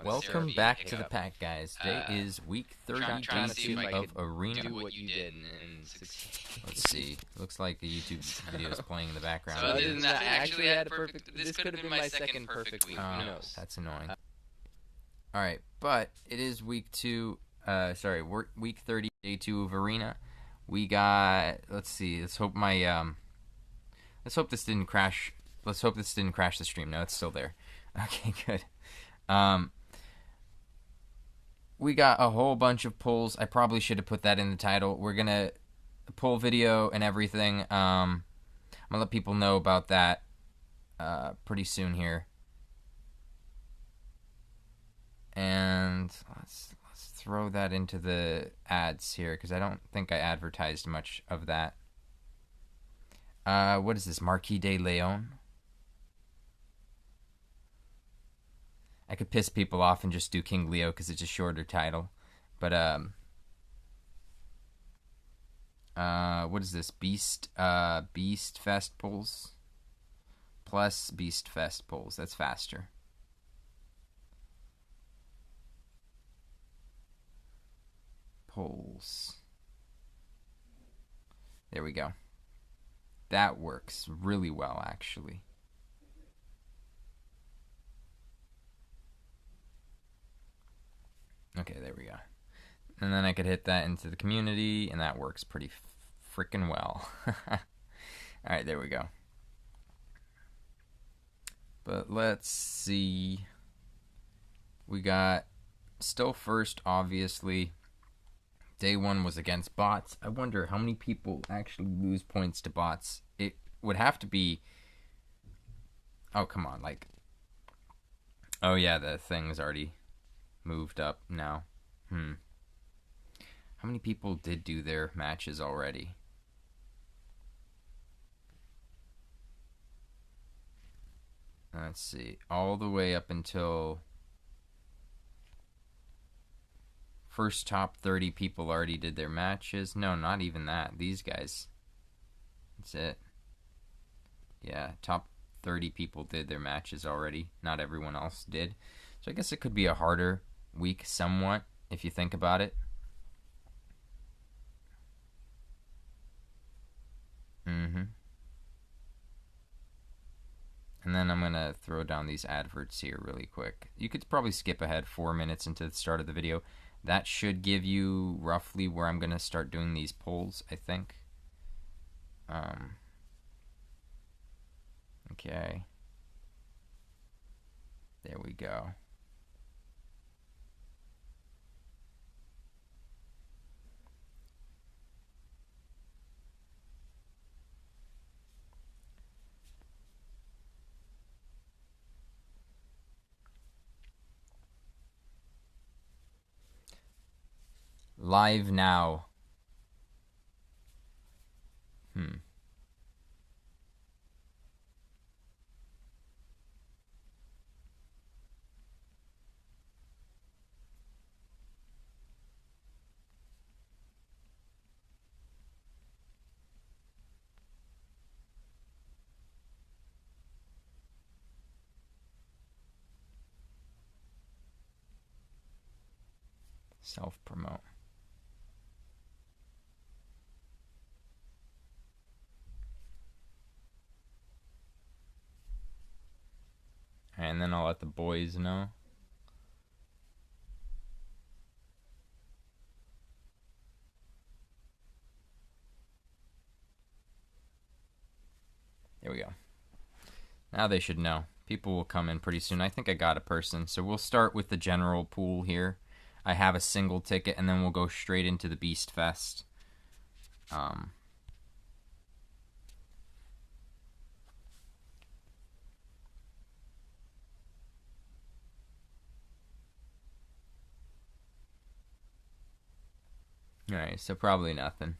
Welcome back to the pack, guys. Today is week 32 of Arena. Do what you did and succeed. Let's see. Looks like the YouTube video is playing in the background. So other than that, I actually had a perfect. This could have been my second perfect week. Who knows? That's annoying. Alright, but it is week 2. Week 30, day 2 of Arena. We got. Let's see. Let's hope my. Let's hope this didn't crash. Let's hope this didn't crash the stream. No, it's still there. Okay, good. We got a whole bunch of polls. I probably should have put that in the title. We're gonna poll video and everything. I'm gonna let people know about that pretty soon here. And let's throw that into the ads here because I don't think I advertised much of that. What is this? Marquis de Leon? I could piss people off and just do King Leo because it's a shorter title. But, what is this? Beast Fest polls? Plus Beast Fest polls. That's faster. Polls. There we go. That works really well, actually. Okay, there we go. And then I could hit that into the community, and that works pretty freaking well. Alright, there we go. But let's see. We got still first, obviously. Day 1 was against bots. I wonder how many people actually lose points to bots. It would have to be... Oh, come on, like... Oh, yeah, the thing's already... moved up now. How many people did do their matches already? Let's see. All the way up until... First top 30 people already did their matches. No, not even that. These guys. That's it. Yeah, top 30 people did their matches already. Not everyone else did. So I guess it could be a harder week somewhat, if you think about it. And then I'm going to throw down these adverts here really quick. You could probably skip ahead 4 minutes into the start of the video. That should give you roughly where I'm going to start doing these polls, I think. Okay. There we go. Live now. Self-promote. And then I'll let the boys know. There we go. Now they should know. People will come in pretty soon. I think I got a person. So we'll start with the general pool here. I have a single ticket, and then we'll go straight into the Beast Fest. Alright, so probably nothing.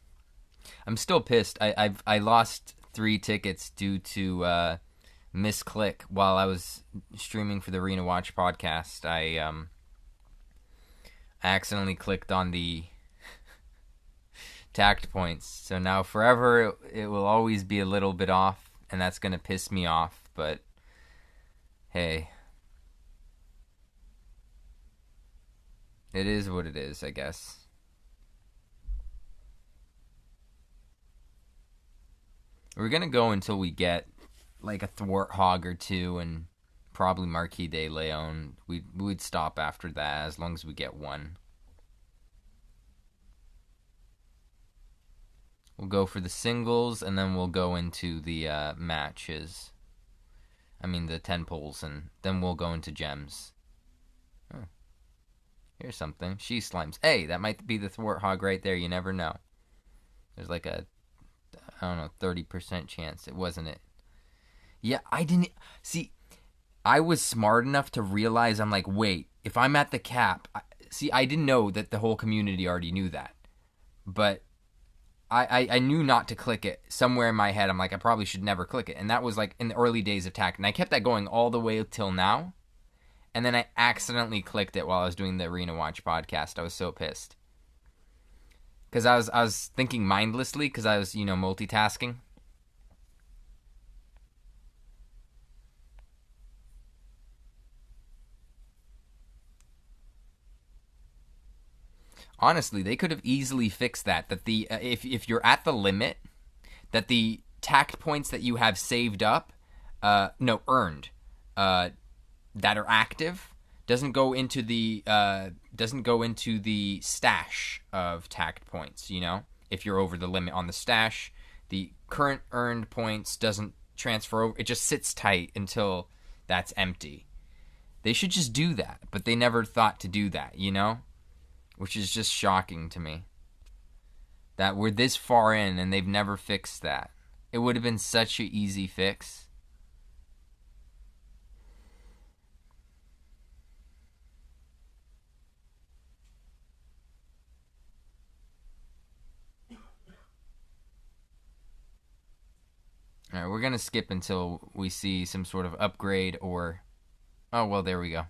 I'm still pissed. I lost 3 tickets due to misclick while I was streaming for the Arena Watch podcast. I accidentally clicked on the tact points. So now forever it will always be a little bit off, and that's going to piss me off, but hey. It is what it is, I guess. We're gonna go until we get like a Thwart Hog or two, and probably Marquis de Leon. We'd stop after that as long as we get one. We'll go for the singles, and then we'll go into the matches. I mean the 10 pulls, and then we'll go into gems. Oh. Here's something. She slimes. Hey, that might be the Thwart Hog right there. You never know. There's like a, I don't know, 30% chance. It wasn't it. Yeah, I didn't... See, I was smart enough to realize, I'm like, wait, if I'm at the cap... See, I didn't know that the whole community already knew that. But I knew not to click it. Somewhere in my head, I'm like, I probably should never click it. And that was like in the early days of TAC. And I kept that going all the way till now. And then I accidentally clicked it while I was doing the Arena Watch podcast. I was so pissed. Because I was thinking mindlessly because I was, multitasking. Honestly, they could have easily fixed that. That the if you're at the limit, that the TAC points that you have saved up, earned, that are active, doesn't go into the stash of TAC points. If you're over the limit on the stash, the current earned points doesn't transfer over. It just sits tight until that's empty. They should just do that, but they never thought to do that. Which is just shocking to me. That we're this far in and they've never fixed that. It would have been such an easy fix. Alright, we're going to skip until we see some sort of upgrade or... Oh, well, there we go.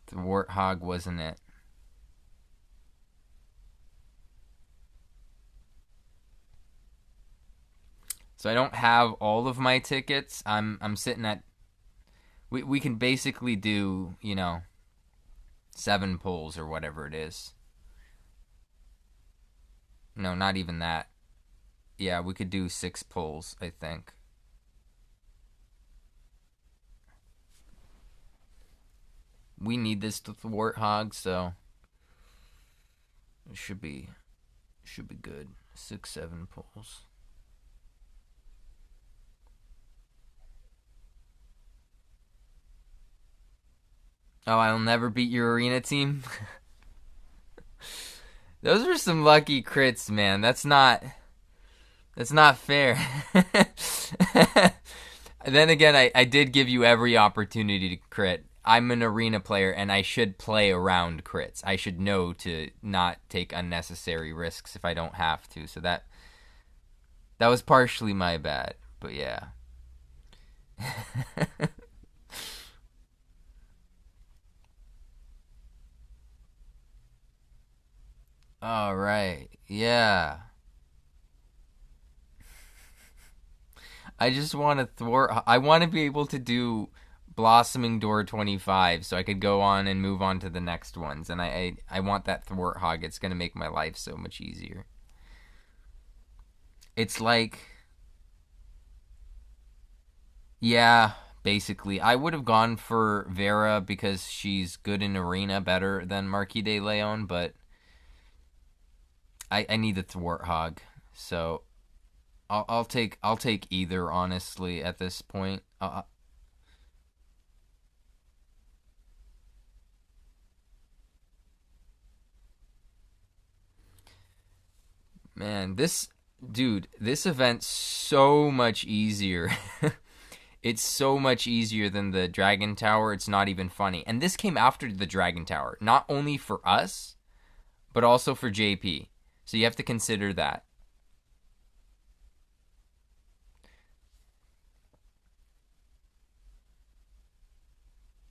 The Warthog wasn't it. So I don't have all of my tickets. I'm sitting at... We can basically do, 7 pulls or whatever it is. No, not even that. Yeah, we could do 6 pulls, I think. We need this to thwart Hog, so it should be good. 6, 7 pulls. Oh, I'll never beat your arena team? Those are some lucky crits, man. That's not fair. Then again, I did give you every opportunity to crit. I'm an arena player, and I should play around crits. I should know to not take unnecessary risks if I don't have to. So that was partially my bad, but yeah. All right, yeah. I just want to thwart. I want to be able to do Blossoming Door 25 so I could go on and move on to the next ones. And I want that Thwart Hog. It's going to make my life so much easier. It's like... Yeah, basically. I would have gone for Vera because she's good in Arena, better than Marquis de Leon, but I need the Thwart Hog. So I'll take either, honestly, at this point. Man, this event's so much easier. It's so much easier than the Dragon Tower. It's not even funny. And this came after the Dragon Tower, not only for us, but also for JP. So you have to consider that.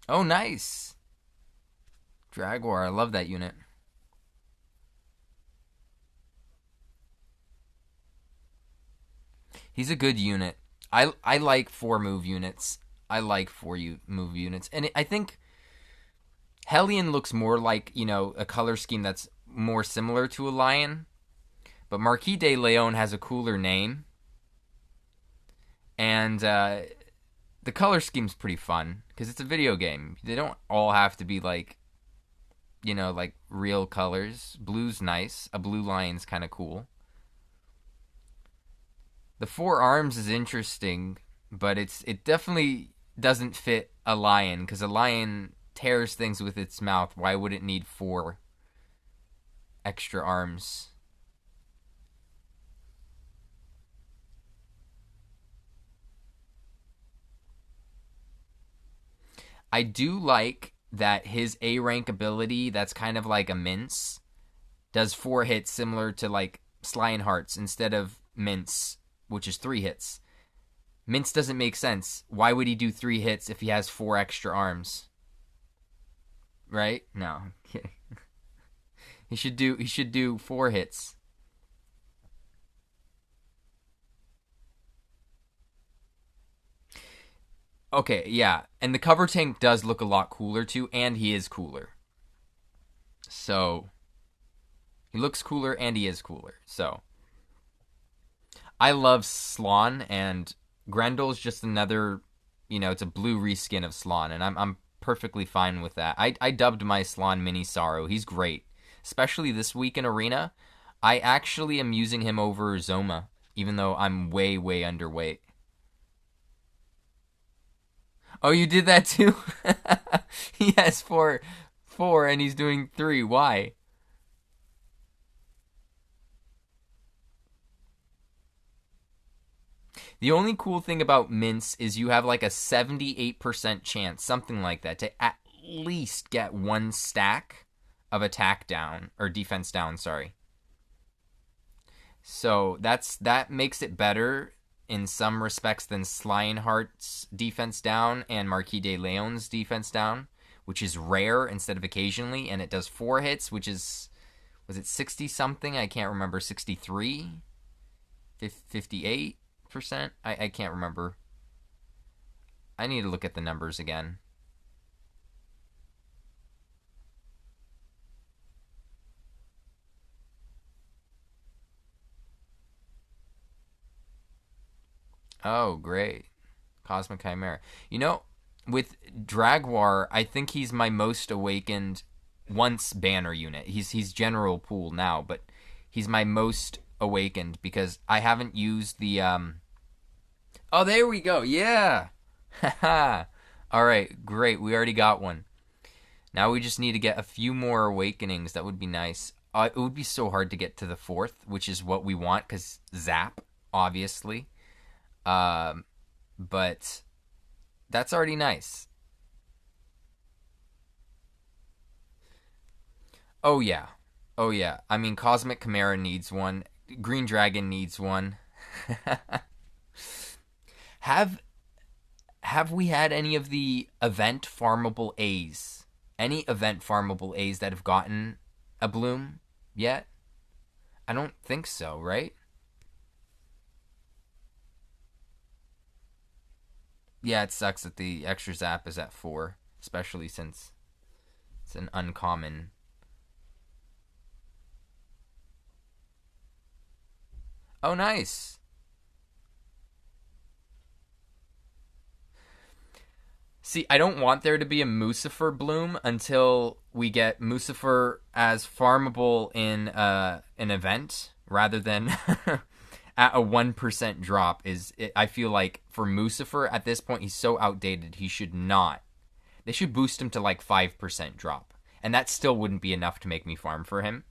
Oh, nice. Jaguar, I love that unit. He's a good unit. I like 4 move units. I like 4 move units. And I think Hellion looks more like, a color scheme that's more similar to a lion. But Marquis de Leon has a cooler name. And the color scheme's pretty fun because it's a video game. They don't all have to be like, like real colors. Blue's nice. A blue lion's kind of cool. The 4 arms is interesting, but it definitely doesn't fit a lion because a lion tears things with its mouth. Why would it need 4 extra arms? I do like that his A rank ability, that's kind of like a mince, does 4 hits similar to like Slineheart's instead of mince, which is 3 hits. Mince doesn't make sense. Why would he do 3 hits if he has 4 extra arms? Right? No. He should do 4 hits. Okay, yeah. And the cover tank does look a lot cooler too, and he is cooler. So he looks cooler and he is cooler. So I love Slon, and Grendel's just another, it's a blue reskin of Slon, and I'm perfectly fine with that. I dubbed my Slon Mini Sorrow. He's great. Especially this week in Arena. I actually am using him over Zoma, even though I'm way, way underweight. Oh, you did that too? He has four, and he's doing 3. Why? The only cool thing about Mince is you have like a 78% chance, something like that, to at least get 1 stack of attack down, or defense down, sorry. So that makes it better in some respects than Slineheart's defense down and Marquis de Leon's defense down, which is rare instead of occasionally, and it does 4 hits, which is, was it 60 something? I can't remember. 63? 58%? I can't remember. I need to look at the numbers again. Oh, great. Cosmic Chimera. With Dragwar, I think he's my most awakened once banner unit. He's general pool now, but he's my most awakened because I haven't used the Oh, there we go. Yeah. Haha. All right, great. We already got one. Now we just need to get a few more awakenings. That would be nice. It would be so hard to get to the 4th, which is what we want cuz Zap, obviously. But that's already nice. Oh yeah. Oh yeah. I mean, Cosmic Chimera needs one. Green Dragon needs one. have have we had any of the event farmable A's? Any event farmable A's that have gotten a bloom yet? I don't think so, right? Yeah, it sucks that the extra zap is at 4, especially since it's an uncommon. Oh, nice. See, I don't want there to be a Mucifer bloom until we get Mucifer as farmable in an event rather than at a 1% drop. I feel like for Mucifer at this point, he's so outdated. He should not. They should boost him to like 5% drop. And that still wouldn't be enough to make me farm for him.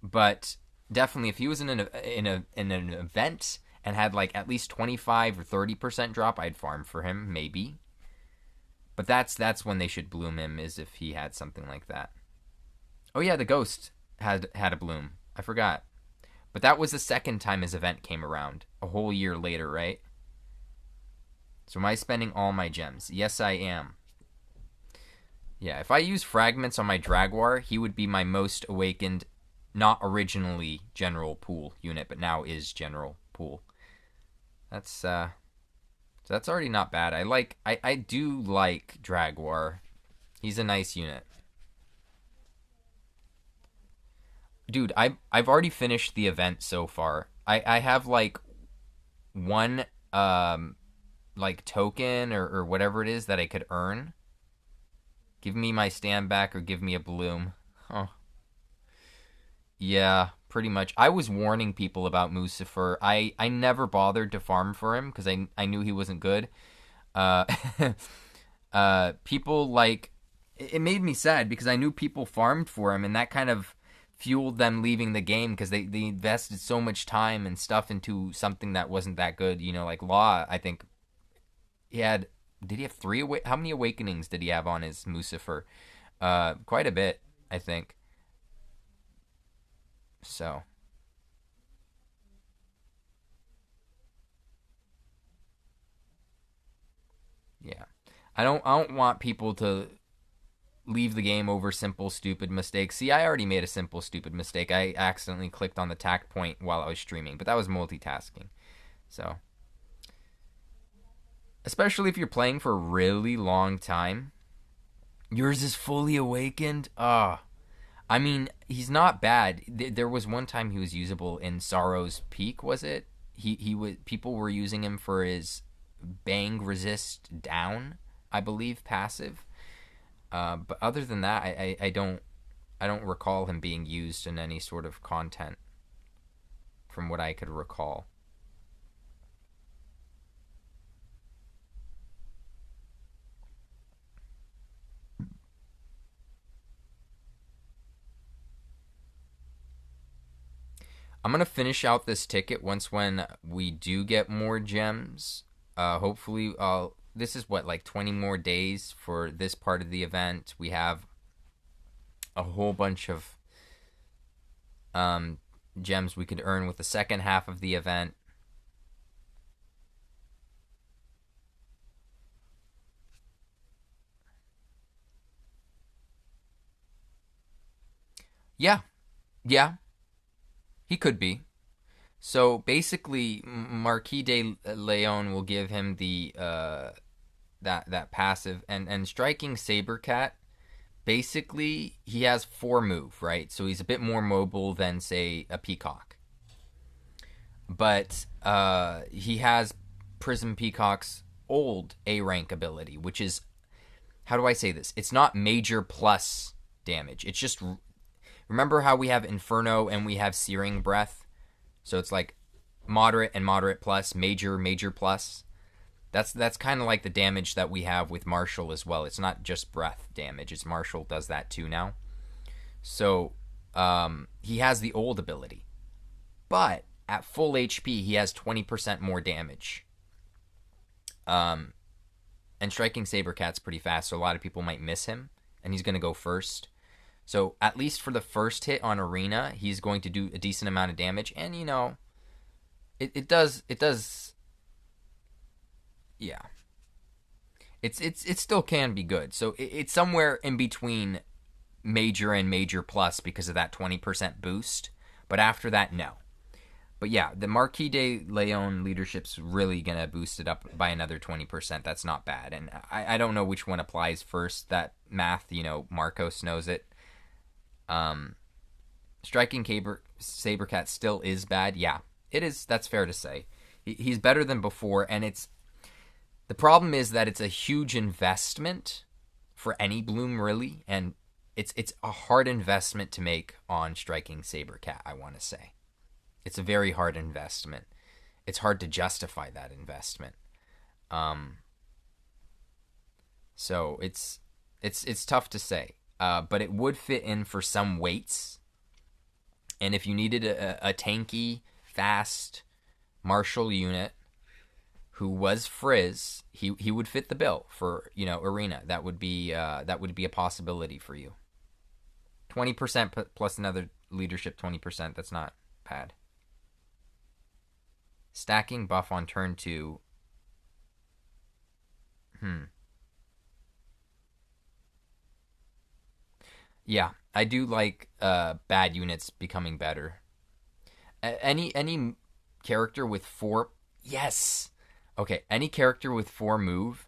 But definitely, if he was in an event and had like at least 25 or 30% drop, I'd farm for him, maybe. But that's when they should bloom him, is if he had something like that. Oh yeah, the ghost had a bloom. I forgot. But that was the second time his event came around, a whole year later, right? So am I spending all my gems? Yes, I am. Yeah, if I use fragments on my Dragwar, he would be my most awakened, not originally general pool unit, but now is general pool. That's already not bad. I do like Dragwar. He's a nice unit. Dude, I've already finished the event so far. I have like one like token or whatever it is that I could earn. Give me my stand back or give me a bloom. Oh, yeah, pretty much. I was warning people about Mucifer. I never bothered to farm for him because I knew he wasn't good. Uh, people like it made me sad because I knew people farmed for him, and that kind of fueled them leaving the game because they invested so much time and stuff into something that wasn't that good. You know, like Law. I think he had. Did he have three? How many awakenings did he have on his Mucifer? Quite a bit, I think. So yeah, I don't want people to leave the game over simple stupid mistakes. See, I already made a simple stupid mistake. I accidentally clicked on the tack point while I was streaming, but that was multitasking. So, especially if you're playing for a really long time, yours is fully awakened. I mean, he's not bad. There was one time he was usable in Sorrow's Peak, was it? He was people were using him for his bang resist down, I believe, passive. But other than that, I don't recall him being used in any sort of content from what I could recall. I'm gonna finish out this ticket once when we do get more gems. Hopefully, this is what like 20 more days for this part of the event. We have a whole bunch of um, gems we could earn with the second half of the event. Yeah, yeah, he could be. So basically, Marquis de Leon will give him the that passive and striking Sabercat. Basically, he has 4 move, right? So he's a bit more mobile than say a Peacock. But he has Prism Peacock's old A rank ability, which is, how do I say this? It's not major plus damage. It's just, remember how we have Inferno and we have Searing Breath? So it's like moderate and moderate plus, major, major plus. That's kind of like the damage that we have with Marshall as well. It's not just breath damage. It's Marshall does that too now. So he has the old ability, but at full HP he has 20% more damage. And striking Sabercat's pretty fast, so a lot of people might miss him, and he's going to go first. So at least for the first hit on Arena, he's going to do a decent amount of damage, and you know, it does yeah. It still can be good. So it's somewhere in between major and major plus because of that 20% boost. But after that, no. But yeah, the Marquis de Leon leadership's really going to boost it up by another 20%. That's not bad. And I don't know which one applies first. That math, you know, Marcos knows it. Striking Sabercat still is bad. Yeah, it is. That's fair to say. He's better than before, and the problem is that it's a huge investment for any bloom, really, and it's a hard investment to make on striking Sabercat, I want to say. It's a very hard investment. It's hard to justify that investment. So it's tough to say. But it would fit in for some weights. And if you needed a tanky, fast Marshall unit who was Frizz, he would fit the bill for, you know, Arena. That would be a possibility for you. 20% plus another leadership 20%. That's not bad. Stacking buff on turn 2. Yeah, I do like bad units becoming better. Any character with 4, yes. Okay, any character with 4 move,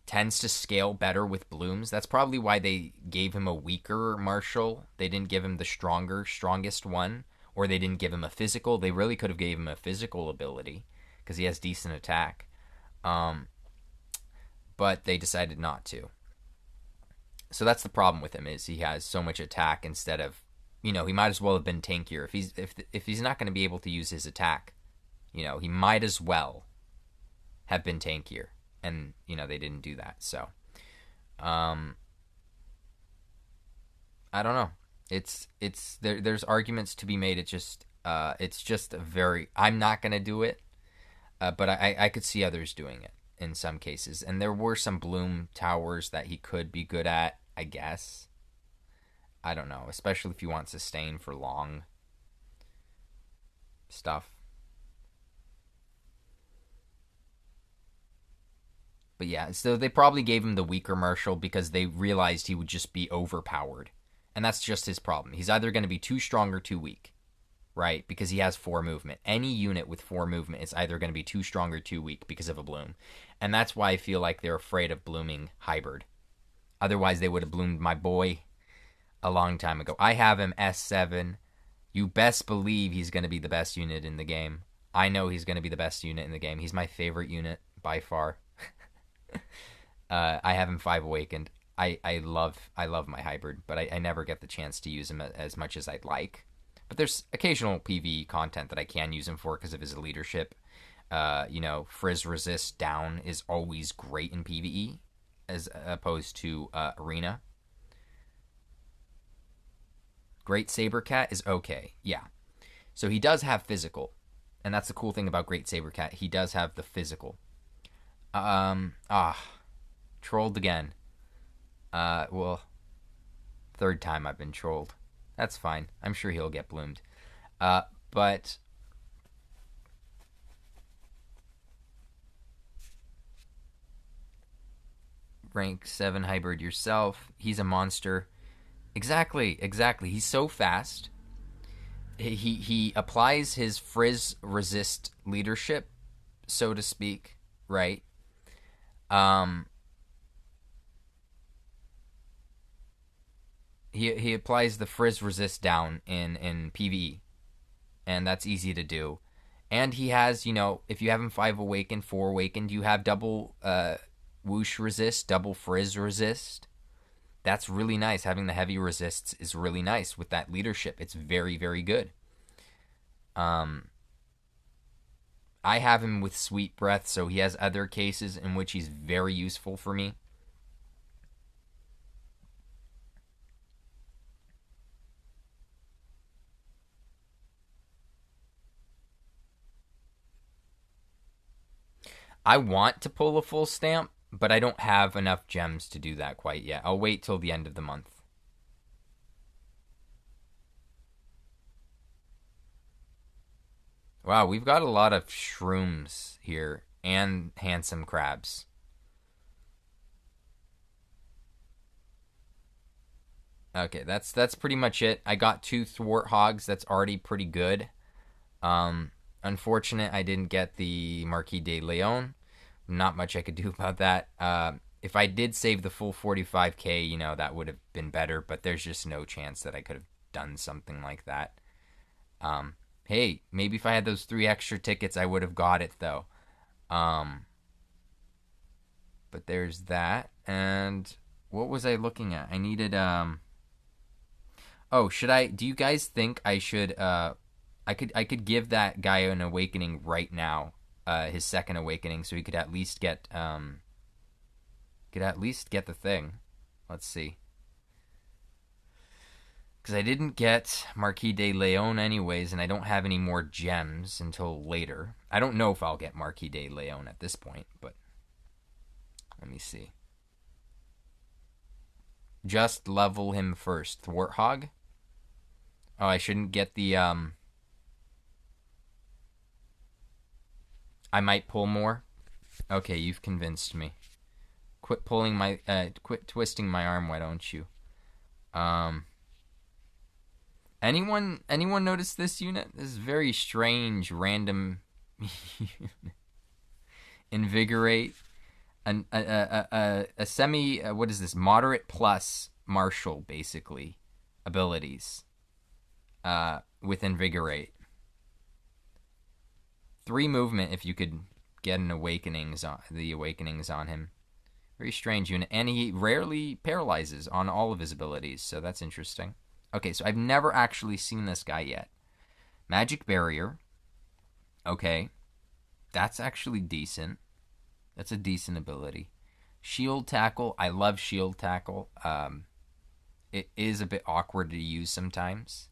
tends to scale better with blooms. That's probably why they gave him a weaker martial. They didn't give him the strongest one, or they didn't give him a physical. They really could have gave him a physical ability because he has decent attack. But they decided not to. So that's the problem with him, is he has so much attack instead of, he might as well have been tankier. If he's not going to be able to use his attack, he might as well have been tankier. And, they didn't do that. So, I don't know. There's arguments to be made. It's just I'm not going to do it. But I could see others doing it in some cases. And there were some bloom towers that he could be good at, I guess. I don't know. Especially if you want sustain for long stuff. But yeah, so they probably gave him the weaker martial because they realized he would just be overpowered. And that's just his problem. He's either going to be too strong or too weak. Right? Because he has 4 movement. Any unit with 4 movement is either going to be too strong or too weak because of a bloom. And that's why I feel like they're afraid of blooming Hybrid. Otherwise, they would have bloomed my boy a long time ago. I have him S7. You best believe he's going to be the best unit in the game. I know he's going to be the best unit in the game. He's my favorite unit by far. I have him 5 awakened. I love my Hybrid, but I never get the chance to use him as much as I'd like. But there's occasional PvE content that I can use him for because of his leadership. Frizz resist down is always great in PvE as opposed to Arena. Great Sabercat is okay, yeah. So he does have physical, and that's the cool thing about Great Sabercat. He does have the physical. Trolled again. Well, 3rd time I've been trolled. That's fine. I'm sure he'll get bloomed. But rank 7 Hybrid yourself. He's a monster. Exactly. He's so fast. He applies his frizz resist leadership, so to speak, right? He applies the frizz resist down in PvE, and that's easy to do. And he has, if you have him 5 awakened, 4 awakened, you have double whoosh resist, double frizz resist. That's really nice. Having the heavy resists is really nice with that leadership. It's very, very good. I have him with Sweet Breath, so he has other cases in which he's very useful for me. I want to pull a full stamp, but I don't have enough gems to do that quite yet. I'll wait till the end of the month. Wow, we've got a lot of shrooms here and handsome crabs. Okay, that's pretty much it. I got 2 thwart hogs. That's already pretty good. Unfortunate I didn't get the Marquis de Leon. Not much I could do about that. If I did save the full 45k, that would have been better, but there's just no chance that I could have done something like that. Hey, maybe if I had those 3 extra tickets, I would have got it, though. But there's that. And what was I looking at? I needed, Oh, do you guys think I should, I could give that guy an awakening right now, his 2nd awakening, so he could at least get the thing. Let's see. Because I didn't get Marquis de Leon anyways, and I don't have any more gems until later. I don't know if I'll get Marquis de Leon at this point, but let me see. Just level him first. Thwarthog? Oh, I shouldn't get the, I might pull more. Okay, you've convinced me. Quit twisting my arm, why don't you? Anyone notice this unit? This is very strange, random unit. Invigorate. a semi, what is this, moderate plus martial, basically, abilities with Invigorate. 3 movement if you could get the awakenings on him. Very strange unit. And he rarely paralyzes on all of his abilities, so that's interesting. Okay, so I've never actually seen this guy yet. Magic Barrier. Okay. That's actually decent. That's a decent ability. Shield Tackle. I love Shield Tackle. It is a bit awkward to use sometimes.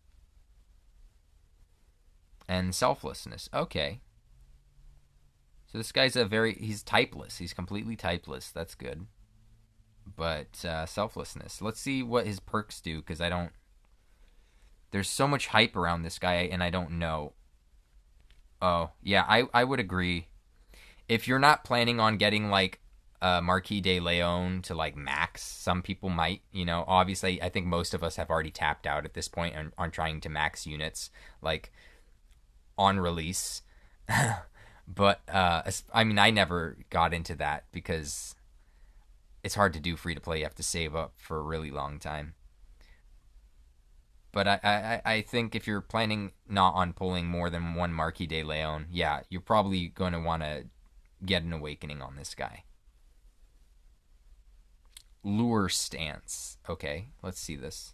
And Selflessness. Okay. So this guy's he's typeless. He's completely typeless. That's good. But Selflessness. Let's see what his perks do, because there's so much hype around this guy, and I don't know. Oh, yeah, I would agree. If you're not planning on getting, like, Marquis de Leon to, like, max, some people might, Obviously, I think most of us have already tapped out at this point on trying to max units, like, on release. But, I never got into that because it's hard to do free to play. You have to save up for a really long time. But I think if you're planning not on pulling more than one Marquis de Leon, yeah, you're probably going to want to get an awakening on this guy. Lure Stance. Okay, let's see this.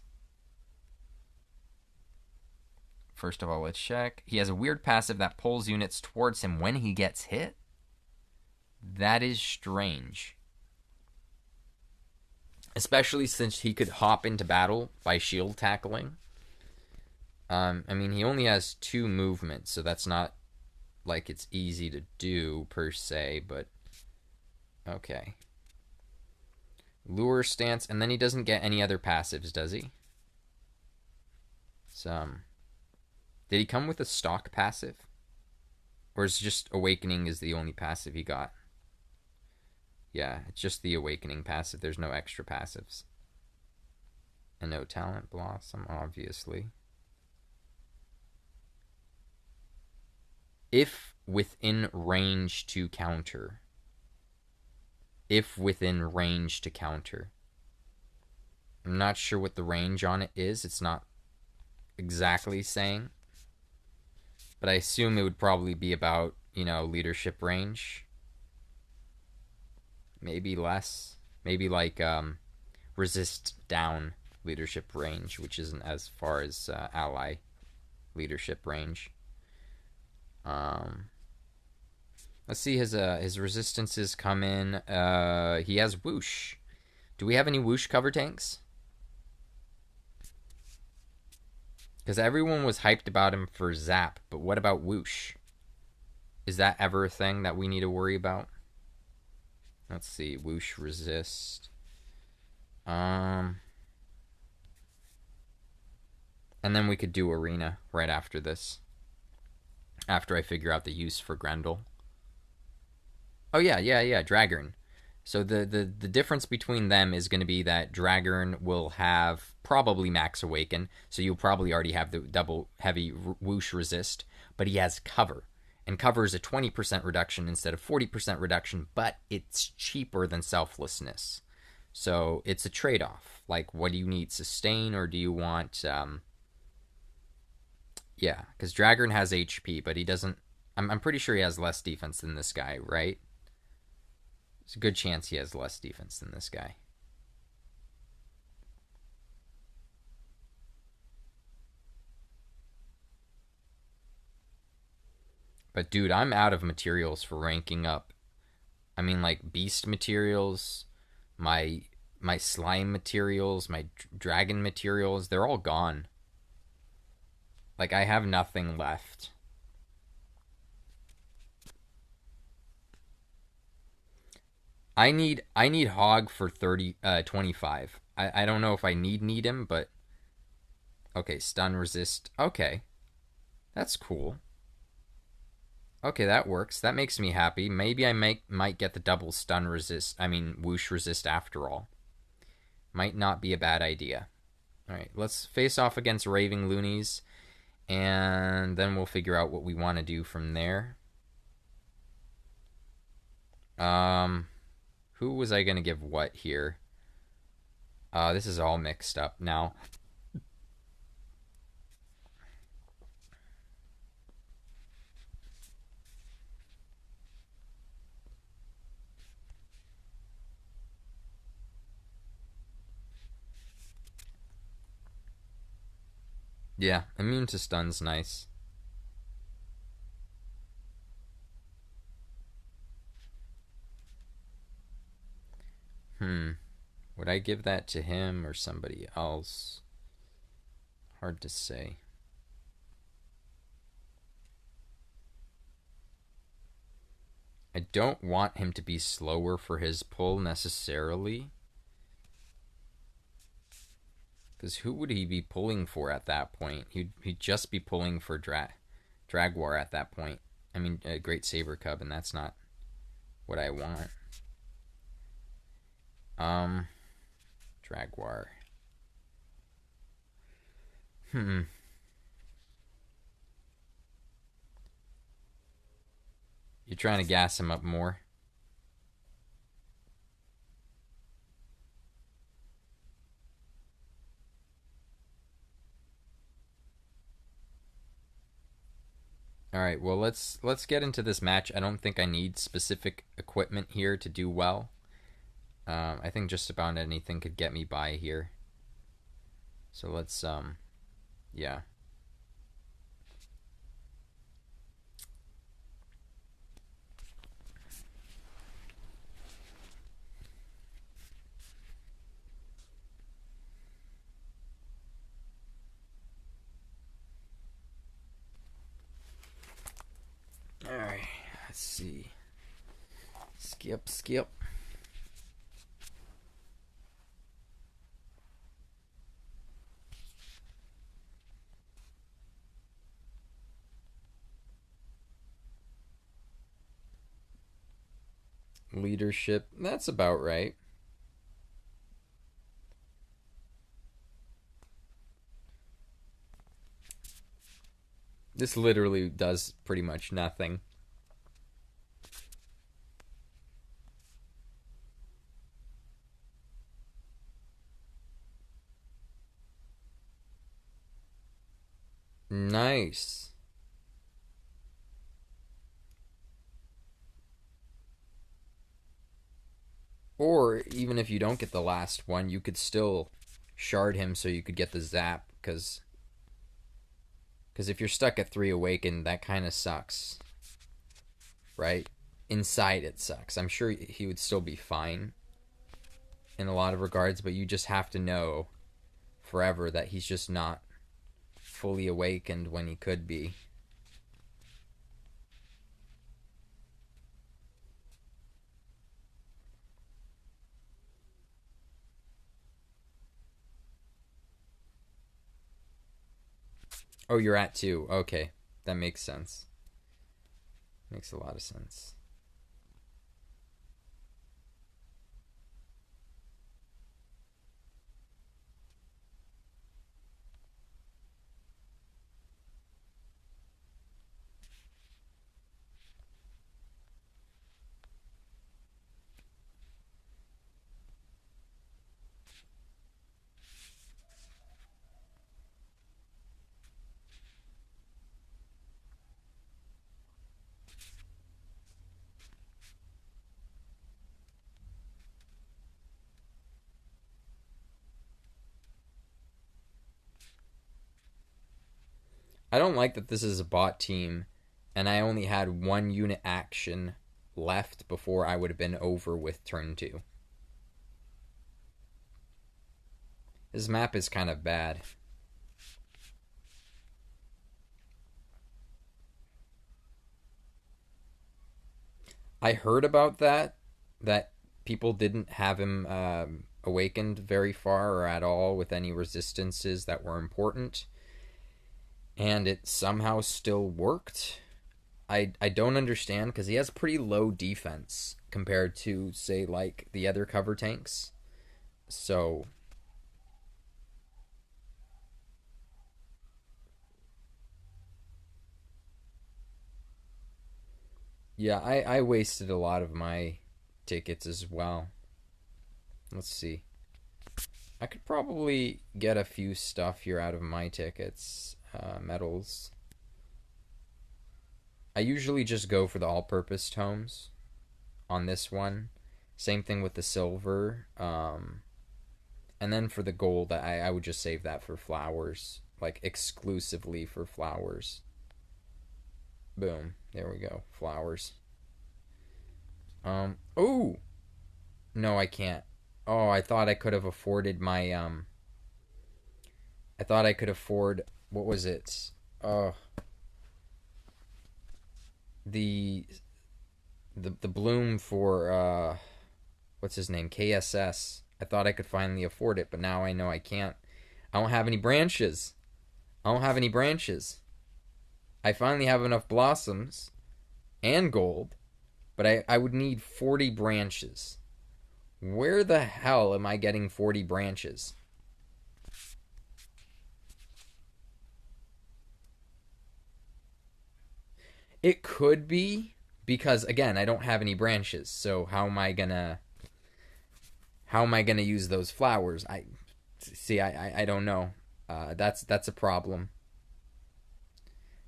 First of all, let's check. He has a weird passive that pulls units towards him when he gets hit. That is strange. Especially since he could hop into battle by shield tackling. He only has 2 movements, so that's not like it's easy to do per se, but okay. Lure Stance, and then he doesn't get any other passives, does he? Did he come with a stock passive? Or is just Awakening is the only passive he got? Yeah, it's just the Awakening passive. There's no extra passives. And no Talent Blossom, obviously. If within range to counter. If within range to counter. I'm not sure what the range on it is. It's not exactly saying. But I assume it would probably be about, leadership range. Maybe less. Maybe like resist down leadership range, which isn't as far as ally leadership range. Let's see his resistances come in. He has Whoosh. Do we have any Whoosh cover tanks? Because everyone was hyped about him for Zap, but what about Whoosh? Is that ever a thing that we need to worry about? Let's see. Whoosh resist. And then we could do Arena right after this. After I figure out the use for Grendel. Oh, yeah, Draggern. So the difference between them is going to be that Draggern will have probably Max Awaken, so you'll probably already have the double heavy Whoosh resist, but he has Cover. And Cover is a 20% reduction instead of 40% reduction, but it's cheaper than Selflessness. So it's a trade-off. Like, what do you need? Sustain, or do you want... Yeah, because Draggern has HP, but he doesn't... I'm pretty sure he has less defense than this guy, right? There's a good chance he has less defense than this guy. But dude, I'm out of materials for ranking up. Like beast materials, my slime materials, my dragon materials, they're all gone. Like, I have nothing left. I need Hog for 25. I don't know if I need him, but okay, stun resist. Okay. That's cool. Okay, that works. That makes me happy. Maybe I might get the double stun resist. Whoosh resist after all. Might not be a bad idea. Alright, let's face off against Raving Loonies, and then we'll figure out what we want to do from there. Who was I going to give what here? This is all mixed up now. Yeah, immune to stun's nice. Would I give that to him or somebody else? Hard to say. I don't want him to be slower for his pull necessarily. Because who would he be pulling for at that point? He'd just be pulling for Dragwar at that point. I mean, a Great Saber Cub, and that's not what I want. Dragwar. You're trying to gas him up more? All right, well let's get into this match. I don't think I need specific equipment here to do well. I think just about anything could get me by here. So let's yeah. Alright, let's see. Skip. Leadership, that's about right. This literally does pretty much nothing. Nice. Or even if you don't get the last one, you could still shard him so you could get the zap, because if you're stuck at 3 awakened, that kind of sucks. Right? Inside it sucks. I'm sure he would still be fine in a lot of regards, but you just have to know forever that he's just not fully awakened when he could be. Oh, you're at 2. Okay, that makes sense. Makes a lot of sense. I don't like that this is a bot team and I only had 1 unit action left before I would have been over with turn 2. This map is kind of bad. I heard about that people didn't have him awakened very far or at all with any resistances that were important, and it somehow still worked. I don't understand, because he has pretty low defense compared to, say, like the other cover tanks. So yeah, I wasted a lot of my tickets as well. Let's see. I could probably get a few stuff here out of my tickets. Medals. I usually just go for the all-purpose tomes on this one. Same thing with the silver. And then for the gold, I would just save that for flowers. Like, exclusively for flowers. Boom. There we go. Flowers. Oh! No, I can't. Oh, I thought I could have afforded my, I thought I could afford, what was it? Oh. The bloom for, what's his name? KSS. I thought I could finally afford it, but now I know I can't. I don't have any branches. I don't have any branches. I finally have enough blossoms and gold, but I would need 40 branches. Where the hell am I getting 40 branches? It could be because, again, I don't have any branches. So how am I gonna use those flowers? I don't know. That's a problem.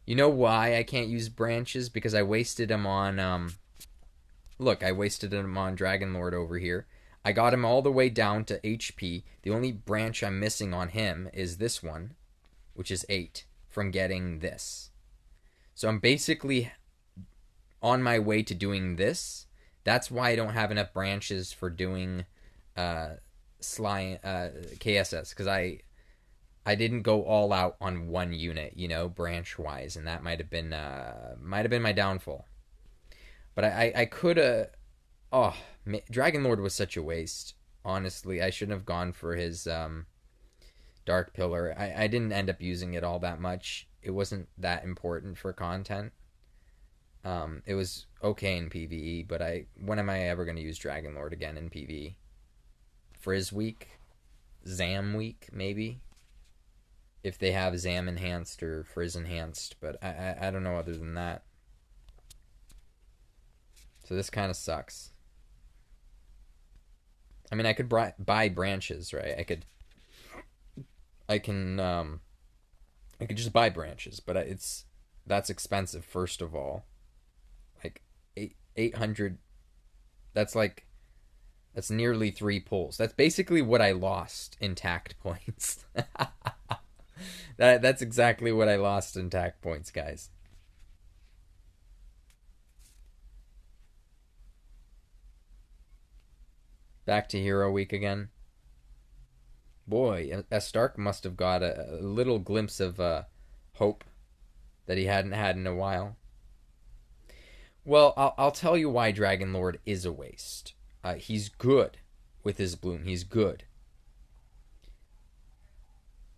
You know why I can't use branches? Because I wasted them on look, I wasted them on Dragon Lord over here. I got him all the way down to HP. The only branch I'm missing on him is this one, which is 8 from getting this. So I'm basically on my way to doing this. That's why I don't have enough branches for doing KSS, because I didn't go all out on one unit, branch wise, and that might have been my downfall. But I could have. Oh, Dragon Lord was such a waste. Honestly, I shouldn't have gone for his Dark Pillar. I didn't end up using it all that much. It wasn't that important for content. It was okay in PvE, but when am I ever going to use Dragon Lord again in PvE? Frizz week? Zam week, maybe? If they have Zam enhanced or Frizz enhanced, but I don't know other than that. So this kind of sucks. I mean, I could buy branches, right? I could just buy branches, but that's expensive. First of all, like 800. That's nearly 3 pulls. That's basically what I lost in tact points. That's exactly what I lost in tact points, guys. Back to Hero Week again. Boy, S. Stark must have got a little glimpse of hope that he hadn't had in a while. Well, I'll tell you why Dragon Lord is a waste. He's good with his bloom. He's good.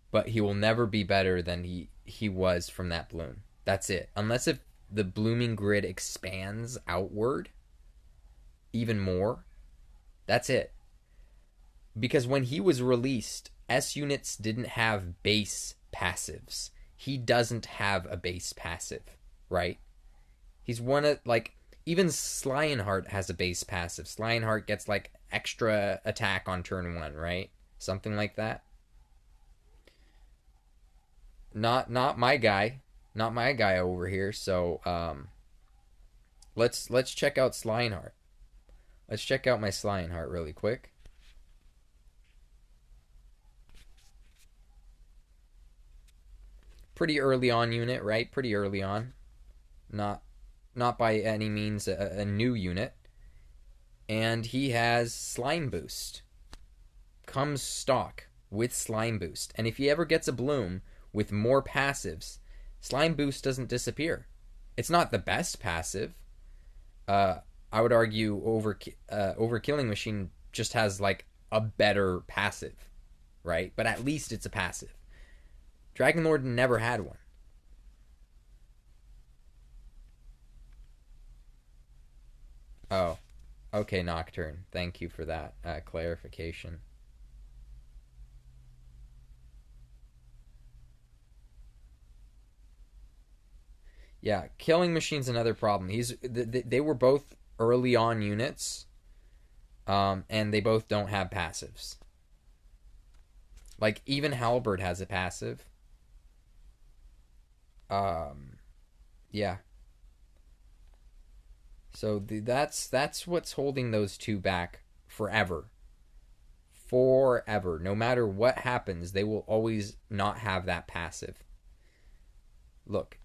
But he will never be better than he was from that bloom. That's it. Unless if the blooming grid expands outward even more, that's it. Because when he was released, S units didn't have base passives. He doesn't have a base passive, right? He's one of, even Lionheart has a base passive. Lionheart gets, extra attack on turn 1, right? Something like that. Not my guy. Not my guy over here, so, let's check out Lionheart. Let's check out my Lionheart really quick. Pretty early on unit, right? Pretty early on. Not by any means a new unit. And he has Slime Boost. Comes stock with Slime Boost. And if he ever gets a bloom with more passives, Slime Boost doesn't disappear. It's not the best passive. I would argue Overkilling Machine just has a better passive, right? But at least it's a passive. Dragon Lord never had one. Oh, okay, Nocturne. Thank you for that clarification. Yeah, Killing Machine's another problem. They were both early on units, And they both don't have passives. Like, even Halberd has a passive. Yeah. So that's what's holding those two back forever. Forever. No matter what happens, they will always not have that passive. Look,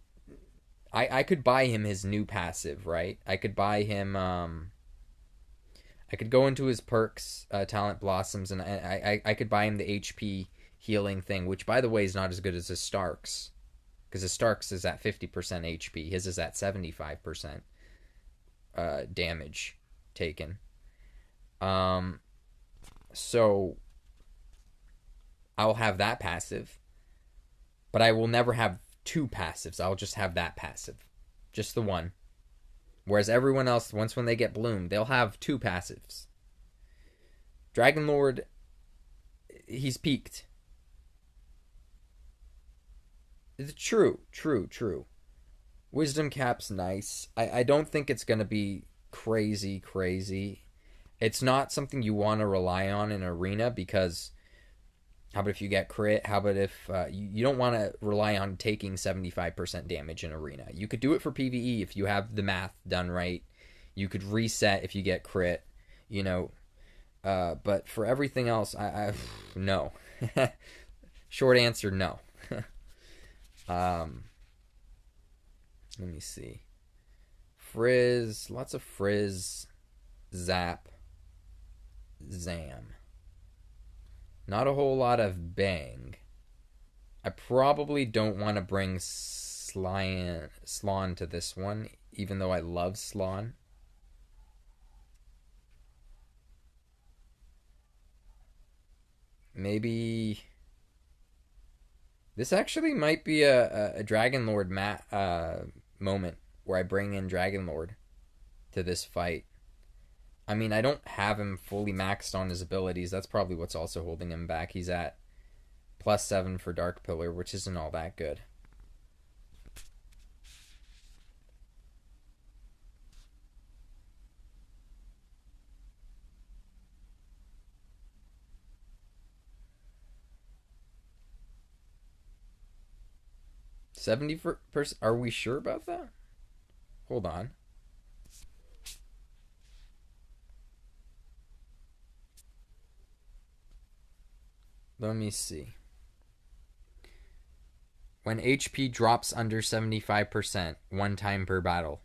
I could buy him his new passive, right? I could buy him. I could go into his perks, Talent Blossoms, and I could buy him the HP healing thing, which, by the way, is not as good as his Starks. Because his Starks is at 50% HP. His is at 75% damage taken. So I'll have that passive. But I will never have two passives. I'll just have that passive. Just the one. Whereas everyone else, once when they get bloomed, they'll have two passives. Dragon Lord, he's peaked. It's true. Wisdom Cap's nice. I don't think it's going to be crazy. It's not something you want to rely on in arena because how about if you get crit? How about if you don't want to rely on taking 75% damage in arena? You could do it for PvE if you have the math done right. You could reset if you get crit, you know. But for everything else, I no. Short answer, no. Let me see. Frizz, lots of Frizz, Zap, Zam. Not a whole lot of Bang. I probably don't want to bring Slon to this one, even though I love Slon. Maybe this actually might be a Dragon Lord moment where I bring in Dragon Lord to this fight. I mean, I don't have him fully maxed on his abilities. That's probably what's also holding him back. He's at +7 for Dark Pillar, which isn't all that good. %70. Are we sure about that? Hold on. Let me see. When HP drops under 75%, one time per battle.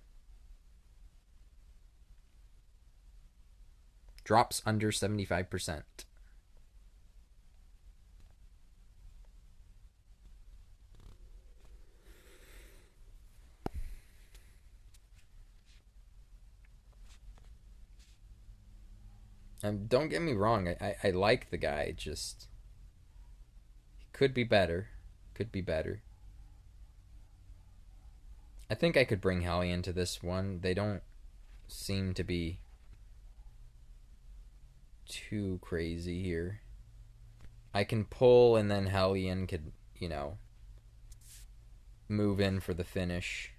Drops under 75%. And don't get me wrong, I like the guy, just he could be better. I think I could bring Hellion to this one. They don't seem to be too crazy here. I can pull and then Hellion could, you know, move in for the finish.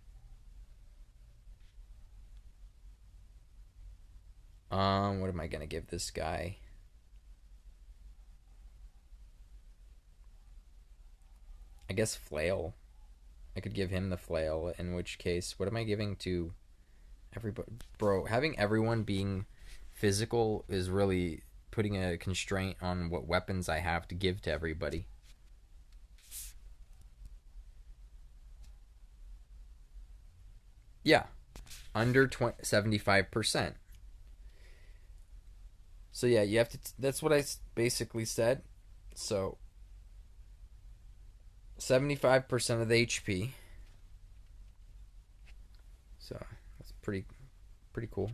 What am I gonna give this guy? I guess Flail. I could give him the Flail, in which case, what am I giving to everybody? Bro, having everyone being physical is really putting a constraint on what weapons I have to give to everybody. Yeah, under 75%. So yeah, you have to. That's what I basically said. So 75% of the HP. So that's pretty cool.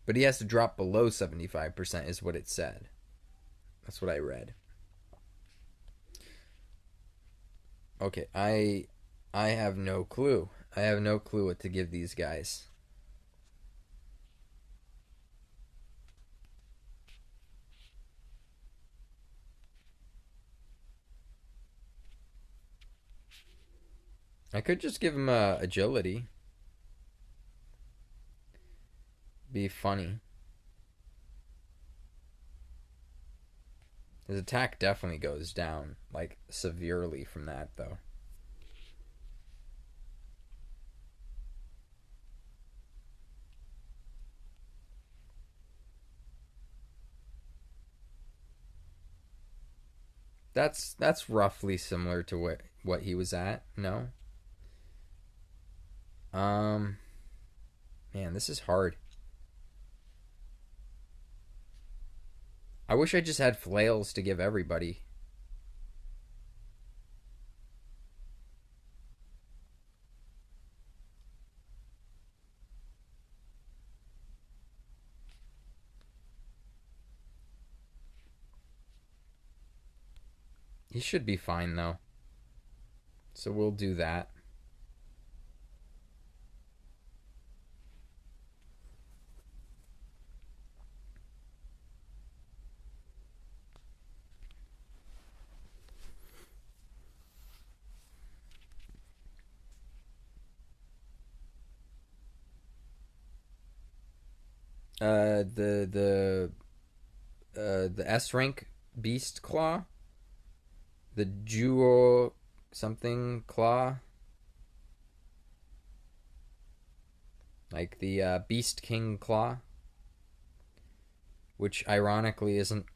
But he has to drop below 75% is what it said. That's what I read. Okay, I have no clue. I have no clue what to give these guys. I could just give him agility. Be funny. His attack definitely goes down, like, severely from that, though. That's roughly similar to what he was at. No. Man, this is hard. I wish I just had flails to give everybody. He should be fine though. So we'll do that. The S rank beast claw, the Duo something claw, like the Beast King claw, which ironically isn't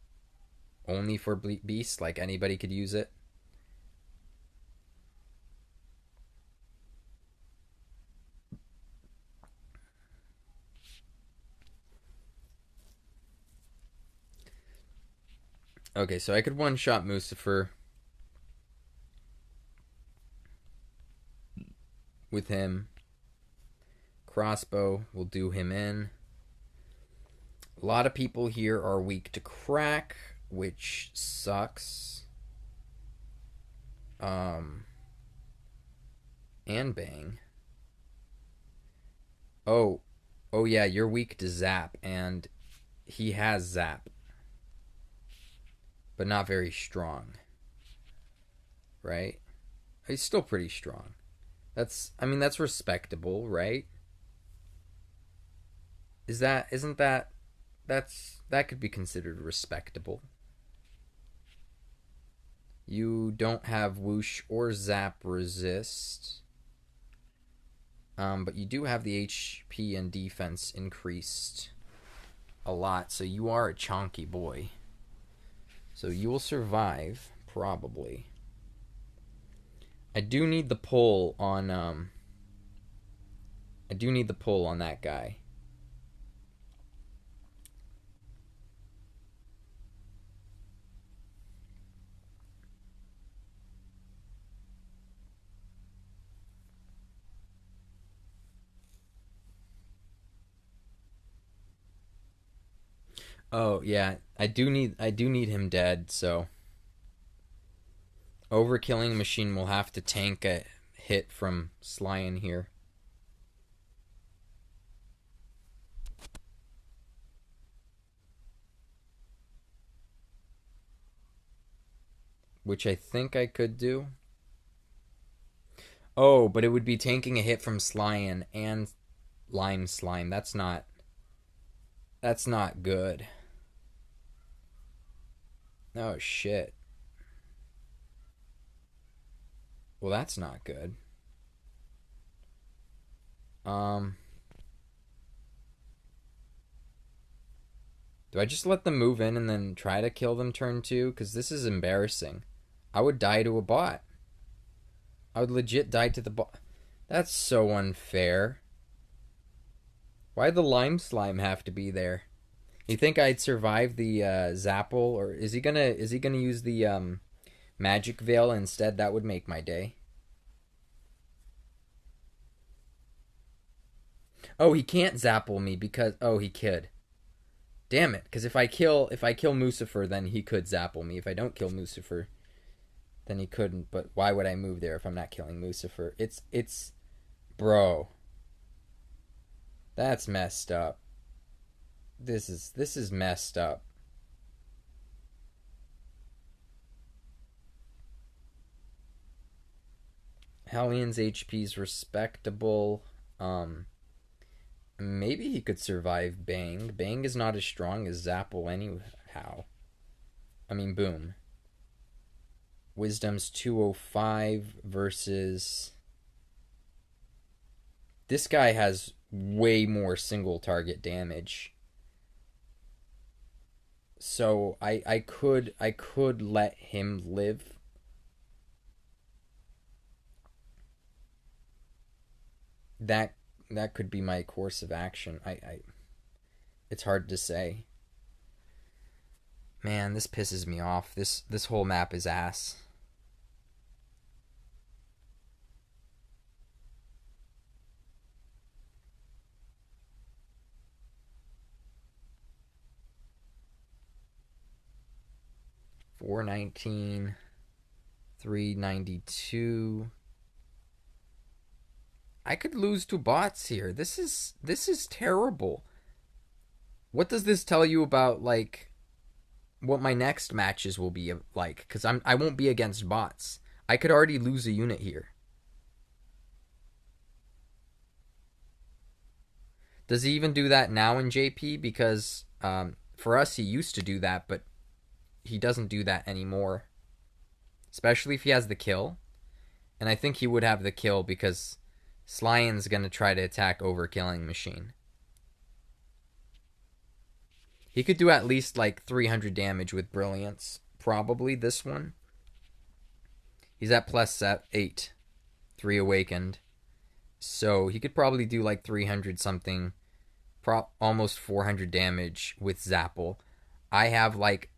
only for beasts. Like anybody could use it. Okay, so I could one-shot Mucifer with him. Crossbow will do him in. A lot of people here are weak to crack, which sucks. And bang. Oh yeah, you're weak to zap, and he has zap. But not very strong. Right? He's still pretty strong. That's respectable, right? That could be considered respectable. You don't have whoosh or zap resist. But you do have the HP and defense increased a lot, so you are a chonky boy. So you will survive, probably. I do need the pull on that guy. Oh yeah, I do need him dead, so Overkilling Machine will have to tank a hit from Slyin here. Which I think I could do. Oh, but it would be tanking a hit from Slyin and Lime Slime. That's not good. Oh shit. Well, that's not good. Do I just let them move in and then try to kill them turn 2? Because this is embarrassing. I would die to a bot. I would legit die to the bot. That's so unfair. Why'd the Lime Slime have to be there? You think I'd survive the Zapple, or is he gonna use the Magic Veil instead? That would make my day. Oh, he can't Zapple me because he could. Damn it! Because if I kill Mucifer, then he could Zapple me. If I don't kill Mucifer, then he couldn't. But why would I move there if I'm not killing Mucifer? It's Bro, that's messed up. This is messed up. Hellions HP is respectable. Maybe he could survive Bang. Bang is not as strong as Zapple anyhow. I mean, boom. Wisdom's 205 versus... This guy has way more single target damage. So I could let him live. That could be my course of action. It's hard to say. Man, this pisses me off. This whole map is ass. $419, $392. I could lose to bots here. This is terrible. What does this tell you about, like, what my next matches will be like? Because I won't be against bots. I could already lose a unit here. Does he even do that now in JP? Because for us, he used to do that, but he doesn't do that anymore. Especially if he has the kill. And I think he would have the kill because Slyen's going to try to attack Overkilling Machine. He could do at least like 300 damage with Brilliance. Probably this one. He's at plus 8. 3 awakened. So he could probably do like 300 something. Almost 400 damage with Zapple. I have like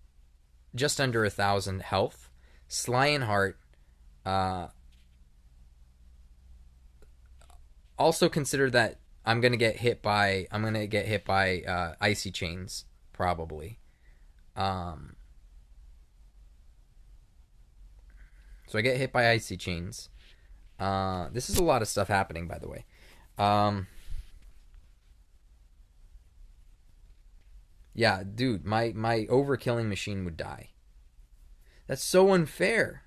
just under 1,000 health. Slyenheart. Also consider that I'm gonna get hit by Icy Chains probably. So I get hit by Icy Chains. This is a lot of stuff happening, by the way. Yeah, dude, my Overkilling Machine would die. That's so unfair.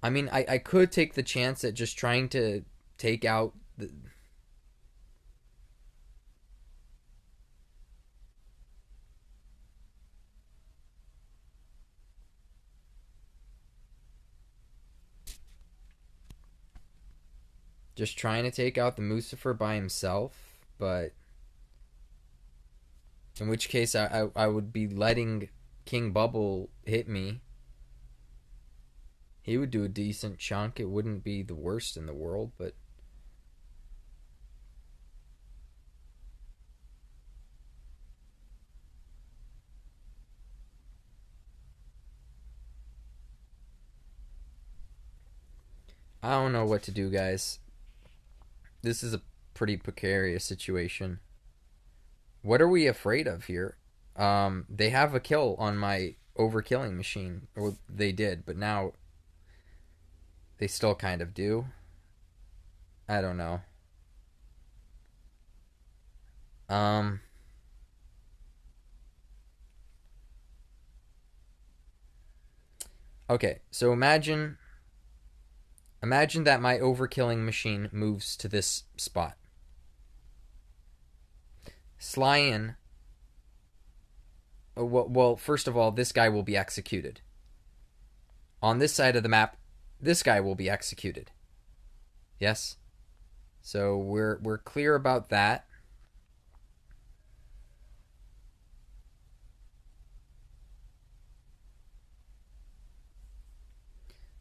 I mean, I could take the chance at just trying to take out the... Just trying to take out the Mucifer by himself, but... In which case, I would be letting King Bubble hit me. He would do a decent chunk. It wouldn't be the worst in the world, but... I don't know what to do, guys. This is a pretty precarious situation. What are we afraid of here? They have a kill on my Overkilling Machine. Or they did, but now... They still kind of do. I don't know. Okay, so imagine that my Overkilling Machine moves to this spot. Slyen... Well, first of all, this guy will be executed. On this side of the map, this guy will be executed. Yes? So we're clear about that.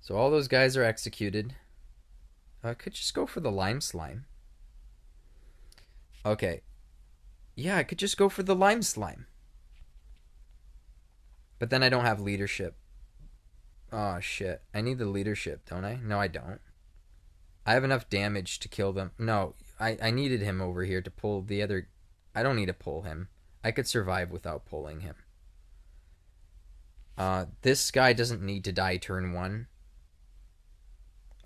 So all those guys are executed. I could just go for the Lime Slime. Okay. Yeah, I could just go for the Lime Slime. But then I don't have leadership. Oh, shit. I need the leadership, don't I? No, I don't. I have enough damage to kill them. No, I needed him over here to pull the other... I don't need to pull him. I could survive without pulling him. This guy doesn't need to die turn 1,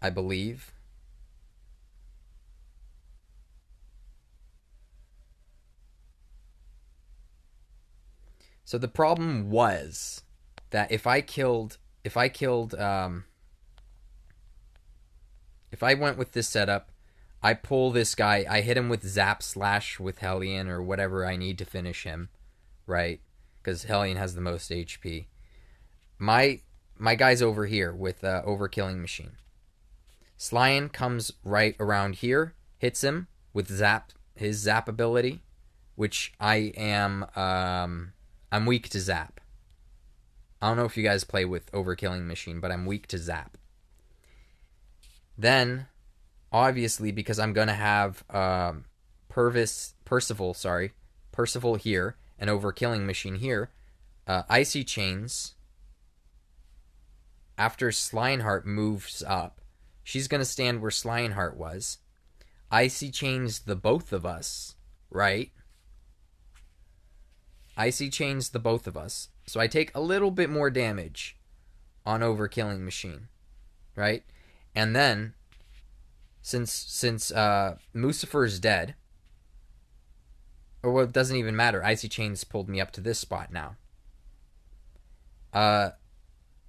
I believe. So the problem was that if I went with this setup, I pull this guy, I hit him with Zap Slash with Hellion or whatever I need to finish him, right? Because Hellion has the most HP. My guy's over here with Overkilling Machine. Slyan comes right around here, hits him with his Zap ability, which I'm weak to Zap. I don't know if you guys play with Overkilling Machine, but I'm weak to Zap. Then, obviously, because I'm going to have Percival here, and Overkilling Machine here, Icy Chains, after Slineheart moves up, she's going to stand where Slineheart was. Icy Chains the both of us, right? Icy Chains the both of us. So I take a little bit more damage on Overkilling Machine, right? And then, since Mucifer's dead, or well, it doesn't even matter. Icy Chains pulled me up to this spot now.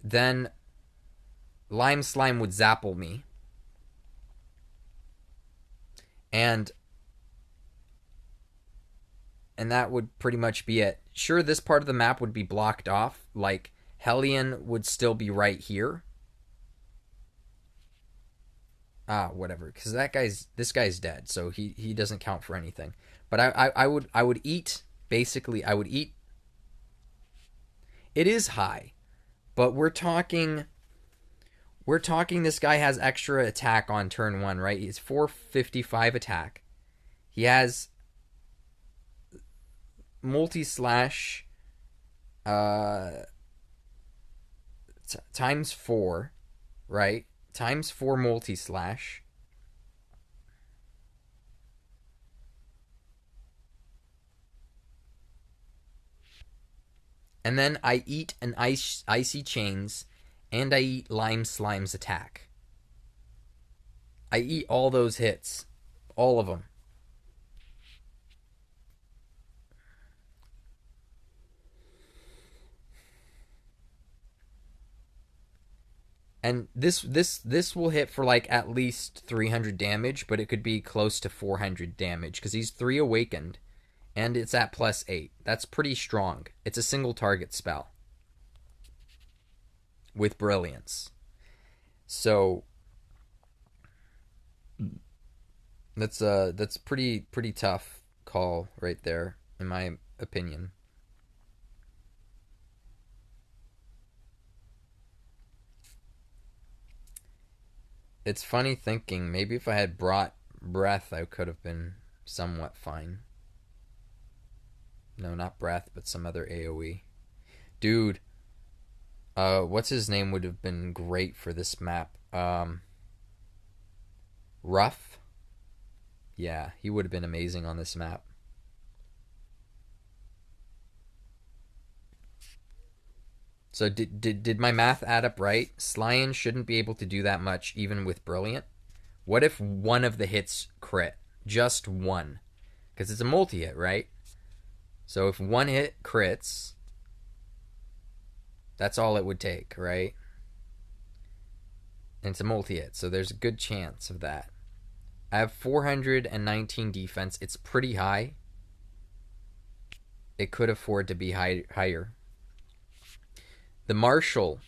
Then Lime Slime would zapple me. And that would pretty much be it. Sure, this part of the map would be blocked off. Like, Hellion would still be right here. Whatever. Because this guy's dead, so he doesn't count for anything. But I would eat, basically, I would eat. It is high. But we're talking this guy has extra attack on turn 1, right? He's 455 attack. He has multi-slash times 4, right? Times 4 multi-slash. And then I eat an Icy Chains, and I eat Lime Slime's attack. I eat all those hits. All of them. And this will hit for like at least 300 damage, but it could be close to 400 damage because he's 3 awakened and it's at +8. That's pretty strong. It's a single target spell with brilliance. So that's pretty tough call right there in my opinion. It's funny thinking, maybe if I had brought breath, I could have been somewhat fine. No, not breath, but some other AoE. Dude, what's his name would have been great for this map? Ruff? Yeah, he would have been amazing on this map. So did my math add up right? Slyan shouldn't be able to do that much even with Brilliant. What if one of the hits crit? Just one. Because it's a multi-hit, right? So if one hit crits, that's all it would take, right? And it's a multi-hit, so there's a good chance of that. I have 419 defense. It's pretty high. It could afford to be higher. The Marshall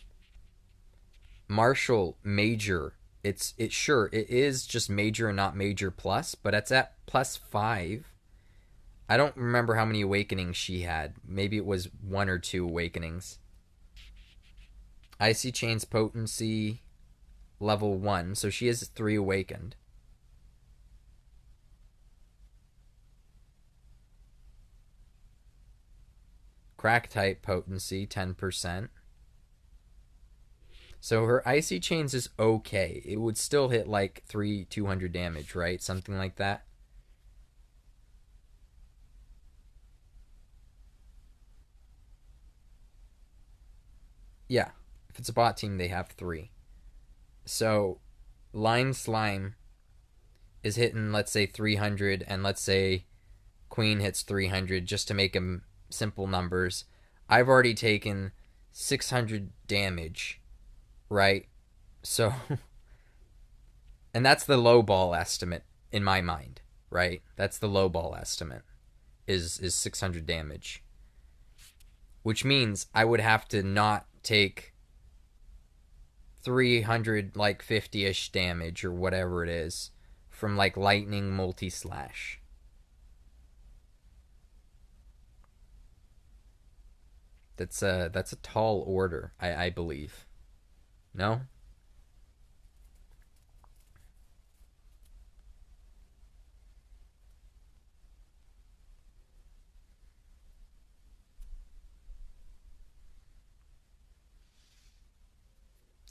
Major, it is just Major and not Major Plus, but it's at +5. I don't remember how many awakenings she had. Maybe it was 1 or 2 awakenings. Icy Chain's potency level 1, so she is 3 awakened. Crack type potency 10%. So her Icy Chains is okay. It would still hit like 200 damage, right? Something like that. Yeah, if it's a bot team, they have 3. So Lime Slime is hitting, let's say, 300, and let's say Queen hits 300, just to make them simple numbers. I've already taken 600 damage, right? So, and that's the low ball estimate in my mind, right? That's the low ball estimate is 600 damage, which means I would have to not take 300 like 50ish damage or whatever it is from like lightning multi slash. That's a tall order, I believe. No?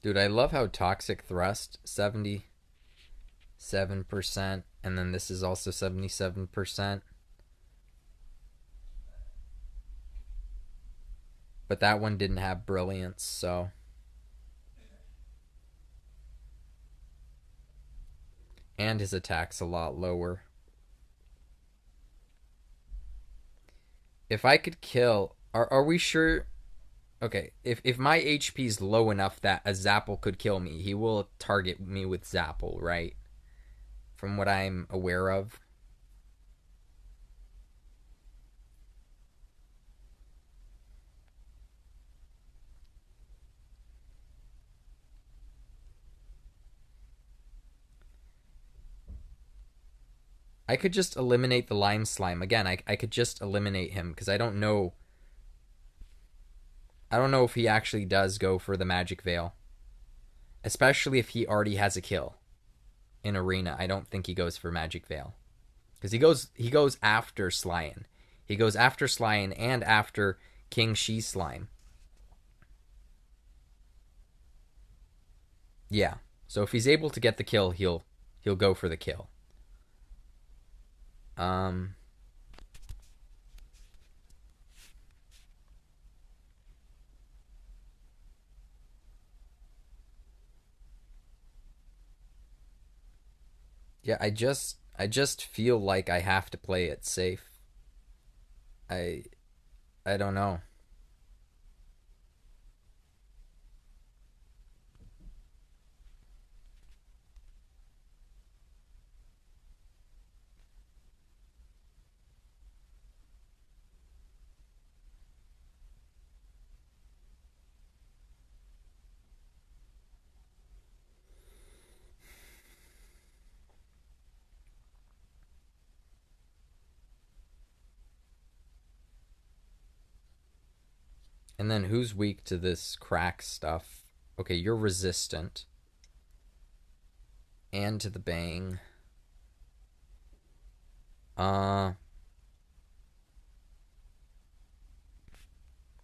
Dude, I love how Toxic Thrust 77%, and then this is also 77%. But that one didn't have Brilliance, so. And his attack's a lot lower. If I could kill. Are we sure? Okay, if my HP's low enough that a Zapple could kill me, he will target me with Zapple, right? From what I'm aware of. I could just eliminate the Lime Slime. Again, I could just eliminate him, because I don't know. I don't know if he actually does go for the Magic Veil. Especially if he already has a kill in Arena. I don't think he goes for Magic Veil. Because he goes after Slyin. He goes after Slyin and after King She Slime. Yeah. So if he's able to get the kill, he'll go for the kill. Yeah, I just feel like I have to play it safe. I I don't know. And then who's weak to this crack stuff? Okay, you're resistant. And to the bang.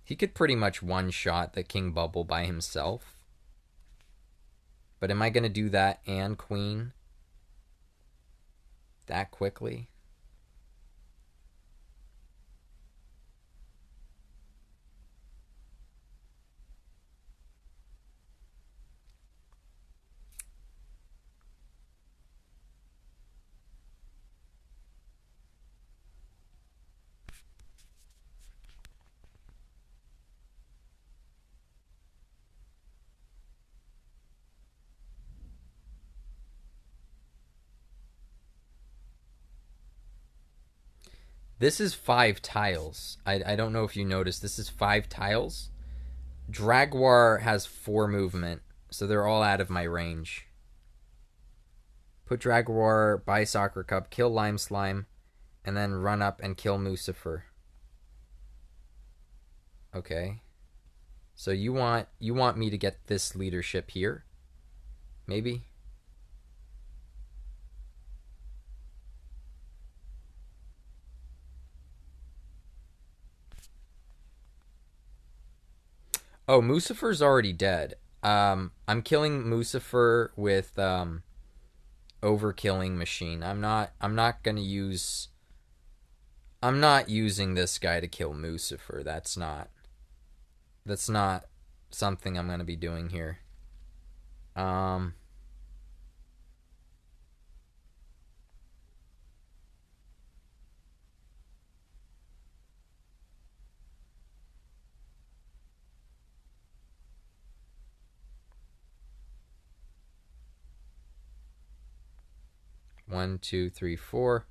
He could pretty much one-shot the King Bubble by himself. But am I going to do that and Queen that quickly? This is 5 tiles. I don't know if you noticed. This is 5 tiles. Draguar has 4 movement, so they're all out of my range. Put Draguar, buy Soccer Cup, kill Lime Slime, and then run up and kill Mucifer. Okay. So you want me to get this leadership here? Maybe? Oh, Mucifer's already dead. I'm killing Mucifer with overkilling machine. I'm not gonna use. I'm not using this guy to kill Mucifer. That's not something I'm going to be doing here. 1, 2, 3, 4.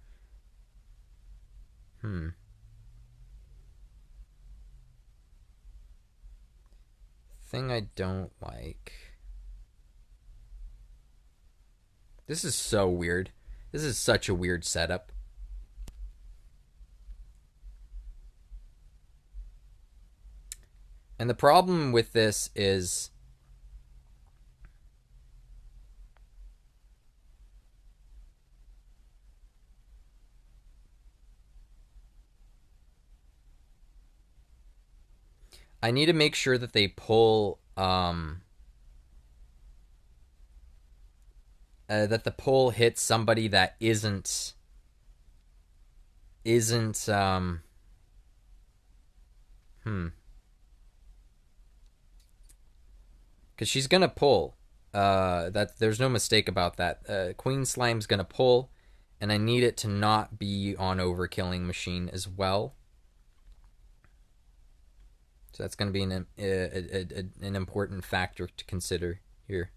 Thing I don't like. This is so weird. This is such a weird setup. And the problem with this is I need to make sure that they pull that the pull hits somebody that isn't because she's gonna pull. That there's no mistake about that. Queen Slime's gonna pull, and I need it to not be on Overkilling Machine as well. So that's going to be an important factor to consider here.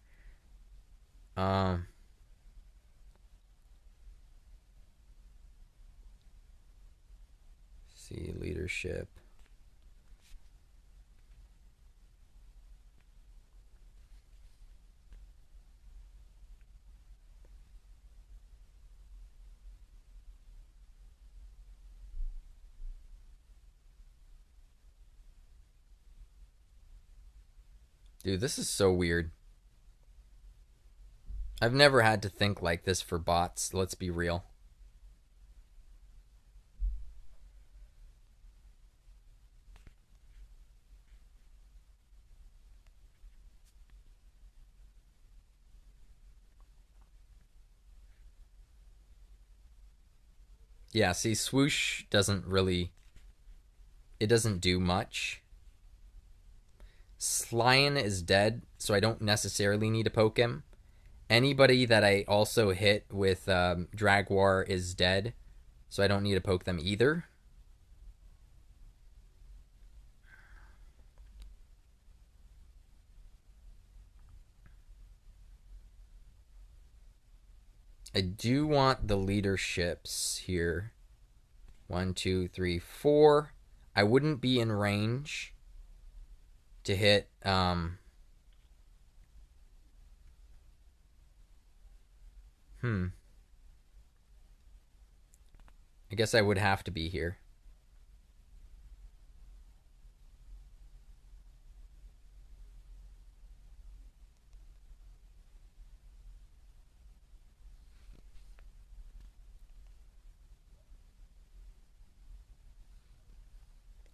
See, leadership. Dude, this is so weird. I've never had to think like this for bots, let's be real. Yeah, see, Swoosh doesn't really... It doesn't do much. Slime is dead, so I don't necessarily need to poke him. Anybody that I also hit with Dragwar is dead, so I don't need to poke them either. I do want the leaderships here. 1, 2, 3, 4. I wouldn't be in range to hit I guess I would have to be here.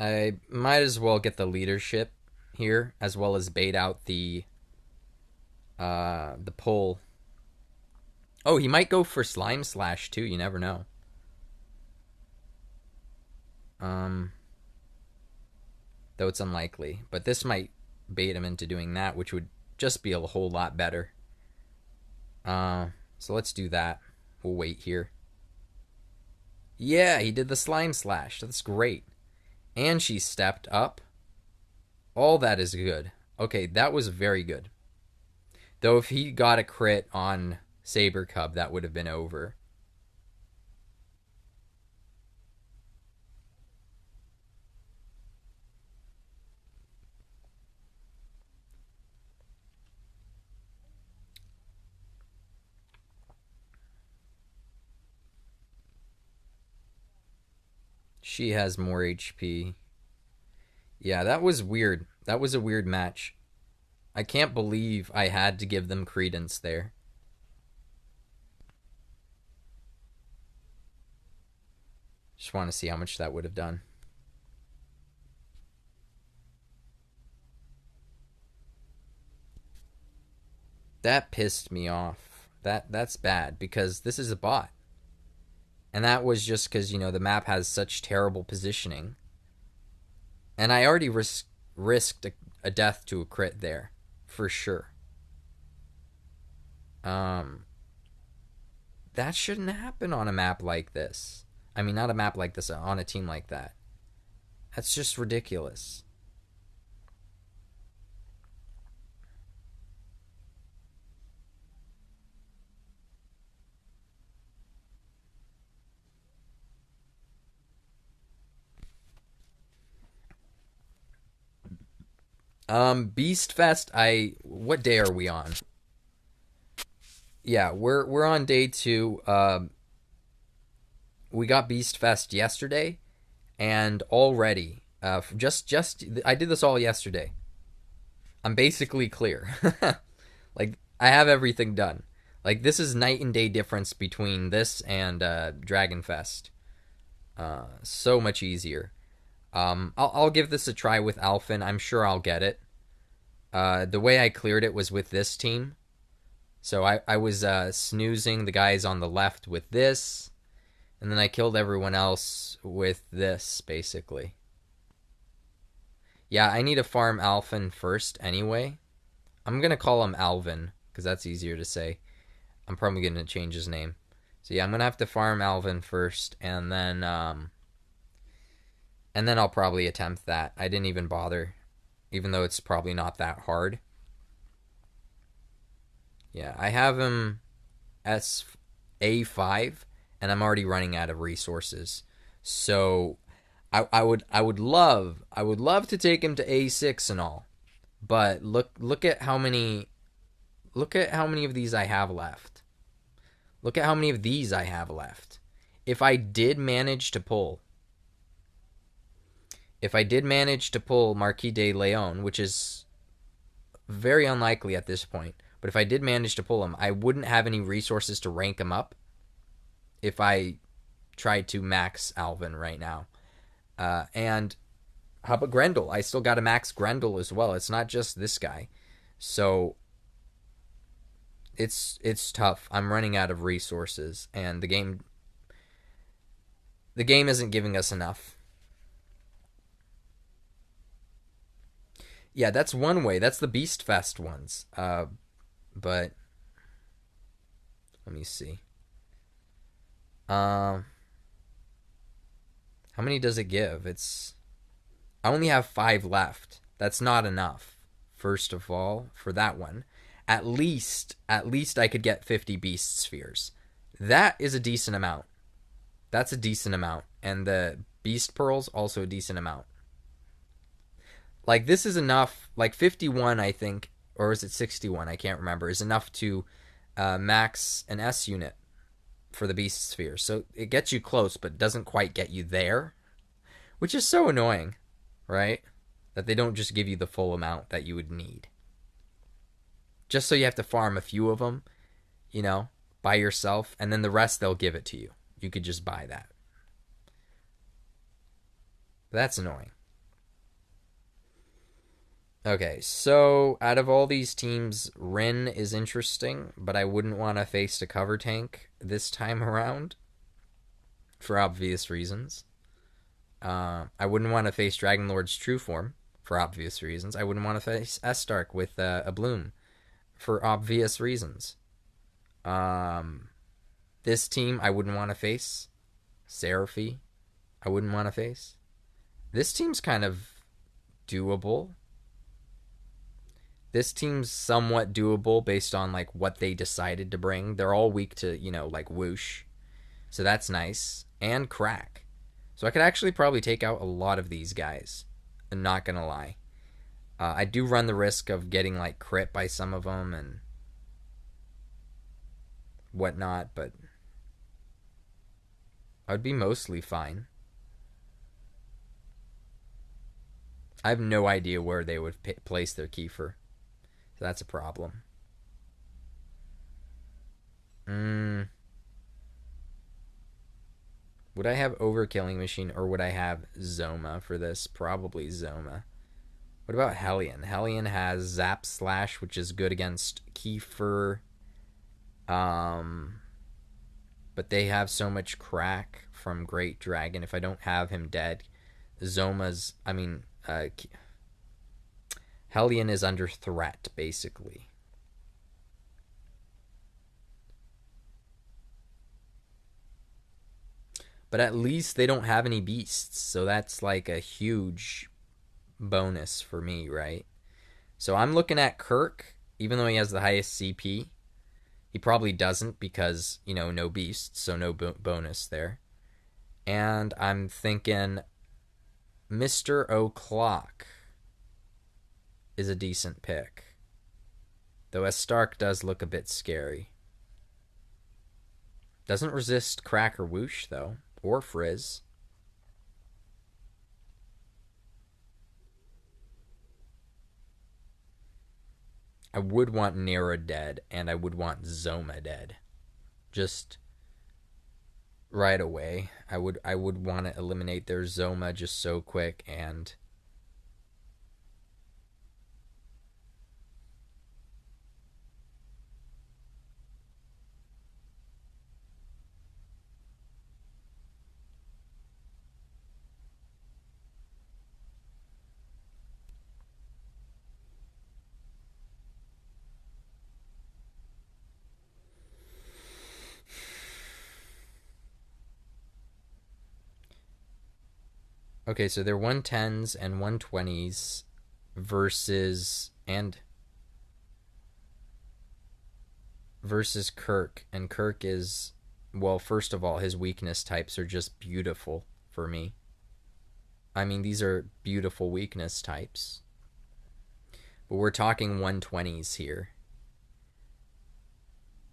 I might as well get the leadership here, as well as bait out the pull. Oh, he might go for Slime Slash too. You never know. Though it's unlikely, but this might bait him into doing that, which would just be a whole lot better. So let's do that. We'll wait here. Yeah, he did the Slime Slash. That's great. And she stepped up. All that is good. Okay, that was very good. Though if he got a crit on Saber Cub, that would have been over. She has more HP. Yeah, that was weird. That was a weird match. I can't believe I had to give them credence there. Just want to see how much that would have done. That pissed me off. That's bad, because this is a bot. And that was just because, you know, the map has such terrible positioning. And I already risked a death to a crit there, for sure. That shouldn't happen on a map like this. I mean, not a map like this, on a team like that. That's just ridiculous. Beast Fest. What day are we on? Yeah, we're on day 2. We got Beast Fest yesterday, and already, just I did this all yesterday. I'm basically clear. Like, I have everything done. Like, this is night and day difference between this and Dragon Fest. So much easier. I'll give this a try with Alphen. I'm sure I'll get it. The way I cleared it was with this team. So I was snoozing the guys on the left with this, and then I killed everyone else with this, basically. Yeah, I need to farm Alphen first anyway. I'm going to call him Alvin, because that's easier to say. I'm probably going to change his name. So yeah, I'm going to have to farm Alvin first, and then I'll probably attempt that. I didn't even bother, even though it's probably not that hard. Yeah, I have him A5, and I'm already running out of resources. So I would love to take him to A6 and all, but look at how many of these I have left. Look at how many of these I have left. If I did manage to pull Marquis de Leon, which is very unlikely at this point, but if I did manage to pull him, I wouldn't have any resources to rank him up if I tried to max Alvin right now. And how about Grendel? I still got to max Grendel as well. It's not just this guy. So it's tough. I'm running out of resources, and the game isn't giving us enough. Yeah, that's one way. That's the Beast Fest ones. But let me see. How many does it give? I only have 5 left. That's not enough. First of all, for that one, at least I could get 50 beast spheres. That is a decent amount. That's a decent amount, and the beast pearls also a decent amount. Like, this is enough. Like 51, I think, or is it 61? I can't remember. Is enough to max an S unit for the beast sphere. So it gets you close, but doesn't quite get you there, which is so annoying, right? That they don't just give you the full amount that you would need. Just so you have to farm a few of them, by yourself, and then the rest they'll give it to you. You could just buy that. That's annoying. Okay, so out of all these teams, Rin is interesting, but I wouldn't want to face a cover tank this time around, for obvious reasons. I wouldn't want to face Dragon Lord's true form, for obvious reasons. I wouldn't want to face S-Stark with a Bloom, for obvious reasons. This team, I wouldn't want to face. Seraphy, I wouldn't want to face. This team's kind of doable. This team's somewhat doable based on, like, what they decided to bring. They're all weak to, like, whoosh. So that's nice. And crack. So I could actually probably take out a lot of these guys. I'm not going to lie. I do run the risk of getting, like, crit by some of them and whatnot, but I would be mostly fine. I have no idea where they would place their Kiefer. So that's a problem. Would I have Overkilling Machine, or would I have Zoma for this? Probably Zoma. What about Hellion? Hellion has Zap Slash, which is good against Kiefer. But they have so much crack from Great Dragon. If I don't have him dead, Hellion is under threat, basically. But at least they don't have any beasts, so that's like a huge bonus for me, right? So I'm looking at Kirk, even though he has the highest CP. He probably doesn't because, no beasts, so no bonus there. And I'm thinking Mr. O'Clock is a decent pick. Though as Stark does look a bit scary. Doesn't resist Crack or Whoosh, though. Or Frizz. I would want Nera dead, and I would want Zoma dead. Just right away. I would want to eliminate their Zoma just so quick, and okay, so they're 110s and 120s versus Kirk. And Kirk is, well, first of all, his weakness types are just beautiful for me. I mean, these are beautiful weakness types. But we're talking 120s here.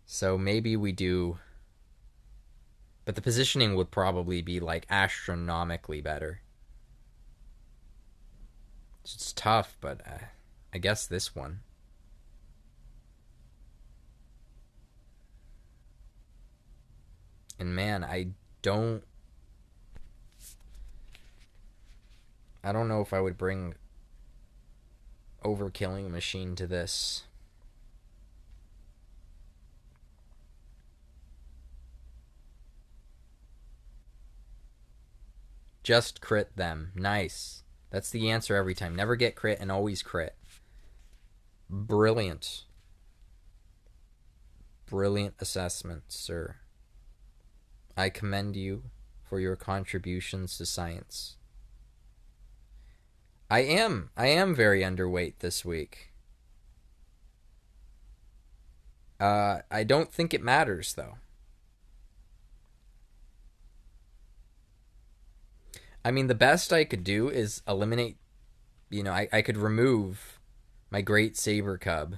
So maybe we do... But the positioning would probably be, like, astronomically better. It's tough, but I guess this one. And man, I don't know if I would bring Overkilling Machine to this. Just crit them. Nice. That's the answer every time. Never get crit and always crit. Brilliant. Brilliant assessment, sir. I commend you for your contributions to science. I am very underweight this week. I don't think it matters, though. I mean, the best I could do is eliminate, I could remove my Great Saber Cub.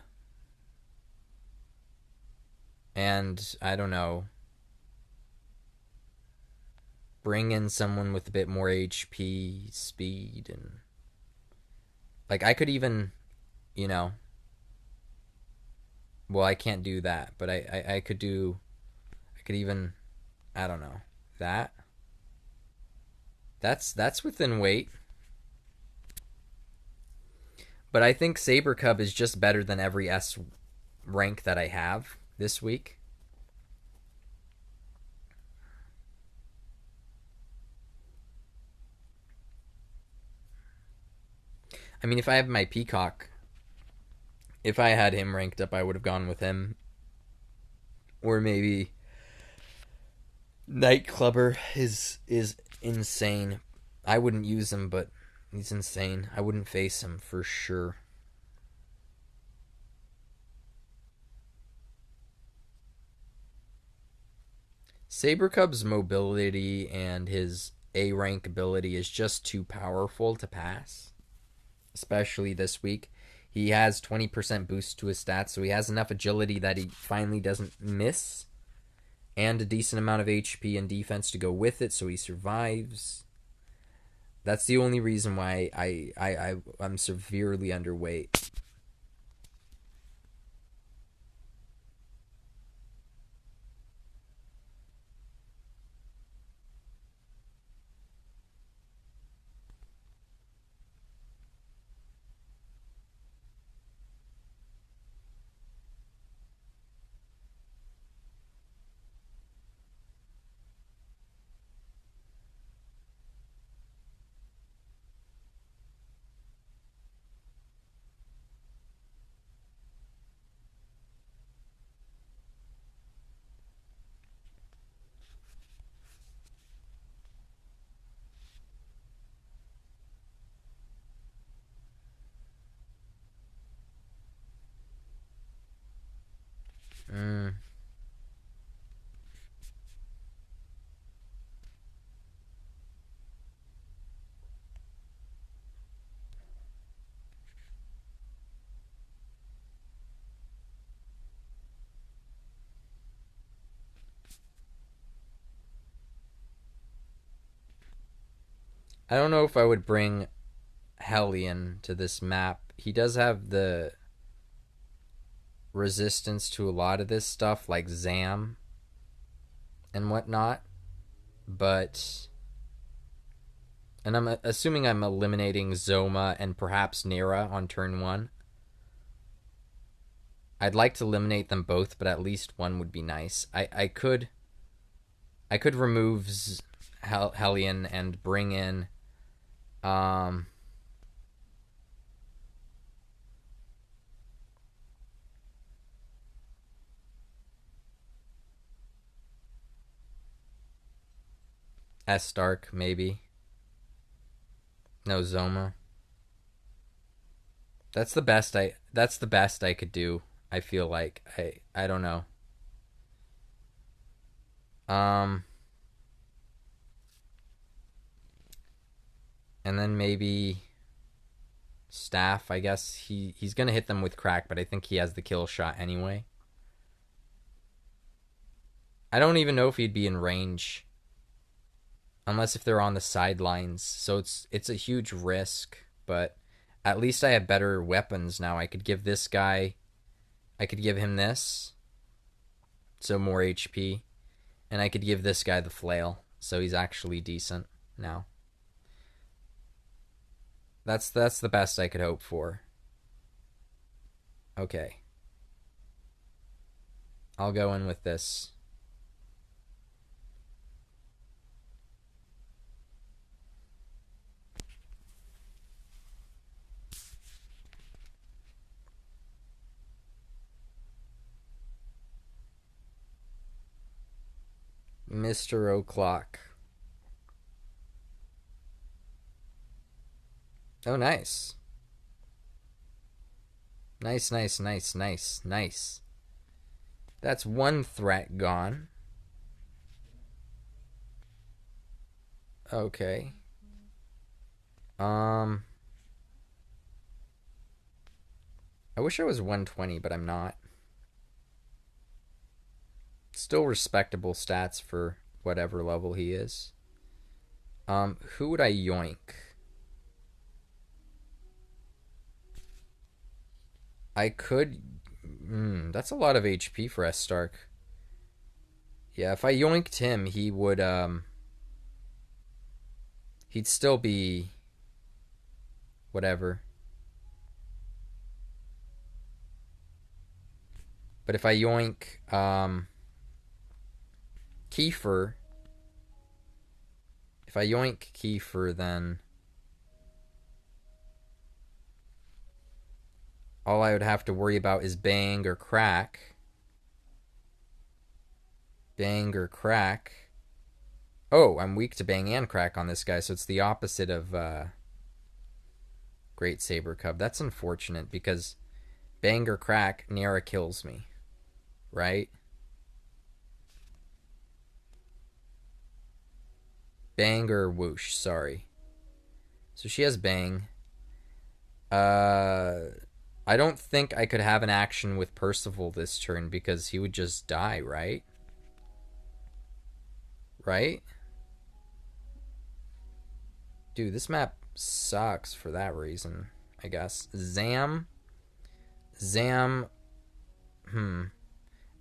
And, I don't know, bring in someone with a bit more HP, speed, and... Like, I could even, Well, I can't do that, but I could do... I could even... I don't know. That... That's within weight. But I think Saber Cub is just better than every S rank that I have this week. I mean, if I have my Peacock, if I had him ranked up, I would have gone with him. Or maybe Nightclubber is insane. I wouldn't use him, but he's insane. I wouldn't face him for sure. Saber Cub's mobility and his A rank ability is just too powerful to pass, especially this week. He has 20% boost to his stats, so he has enough agility that he finally doesn't miss, and a decent amount of HP and defense to go with it, so he survives. That's the only reason why I'm severely underweight. I don't know if I would bring Hellion to this map. He does have the resistance to a lot of this stuff, like Zam and whatnot. But... And I'm assuming I'm eliminating Zoma and perhaps Nera on turn 1. I'd like to eliminate them both, but at least one would be nice. I could remove Hellion and bring in S-Stark, maybe. No, Zoma. That's the best I could do, I feel like. I don't know. And then maybe Staff, I guess. He's gonna hit them with crack, but I think he has the kill shot anyway. I don't even know if he'd be in range. Unless if they're on the sidelines. So it's a huge risk, but at least I have better weapons now. I could give this guy... I could give him this. So more HP. And I could give this guy the flail. So he's actually decent now. That's the best I could hope for. Okay. I'll go in with this. Mr. O'Clock. Oh, nice. Nice. That's one threat gone. Okay. I wish I was 120, but I'm not. Still respectable stats for whatever level he is. Who would I yoink? I could... that's a lot of HP for S-Stark. Yeah, if I yoinked him, he would, he'd still be... whatever. But if I yoink, Kiefer... If I yoink Kiefer, then... all I would have to worry about is bang or crack. Bang or crack. Oh, I'm weak to bang and crack on this guy, so it's the opposite of Great Saber Cub. That's unfortunate, because bang or crack, Nera kills me. Right? Bang or whoosh, sorry. So she has bang. I don't think I could have an action with Percival this turn because he would just die, right? Right? Dude, this map sucks for that reason, I guess. Zam.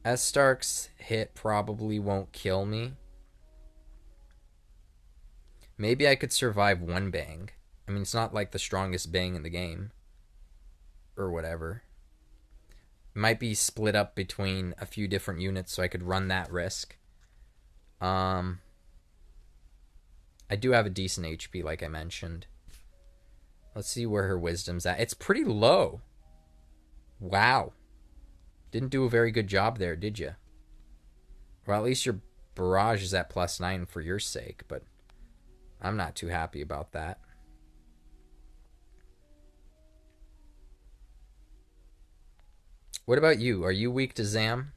S-Stark's hit probably won't kill me. Maybe I could survive one bang. I mean, it's not like the strongest bang in the game. Or whatever. It might be split up between a few different units, so I could run that risk. I do have a decent HP, like I mentioned. Let's see where her wisdom's at. It's pretty low. Wow. Didn't do a very good job there, did you? Well, at least your barrage is at +9 for your sake, but I'm not too happy about that. What about you? Are you weak to Zam?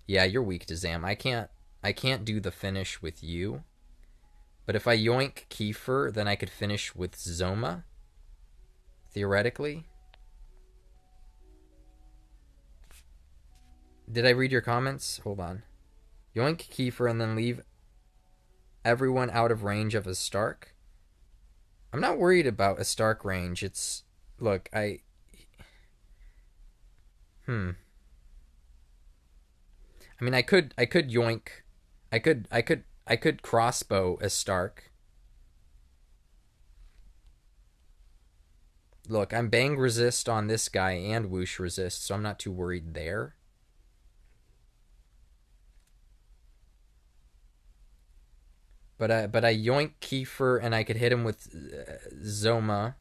Yeah, you're weak to Zam. I can't do the finish with you. But if I yoink Kiefer, then I could finish with Zoma. Theoretically. Did I read your comments? Hold on. Yoink Kiefer and then leave everyone out of range of a Stark. I'm not worried about a Stark range. It's look, hmm. I mean, I could yoink. I could crossbow a Stark. Look, I'm bang resist on this guy and whoosh resist, so I'm not too worried there. But I yoink Kiefer and I could hit him with Zoma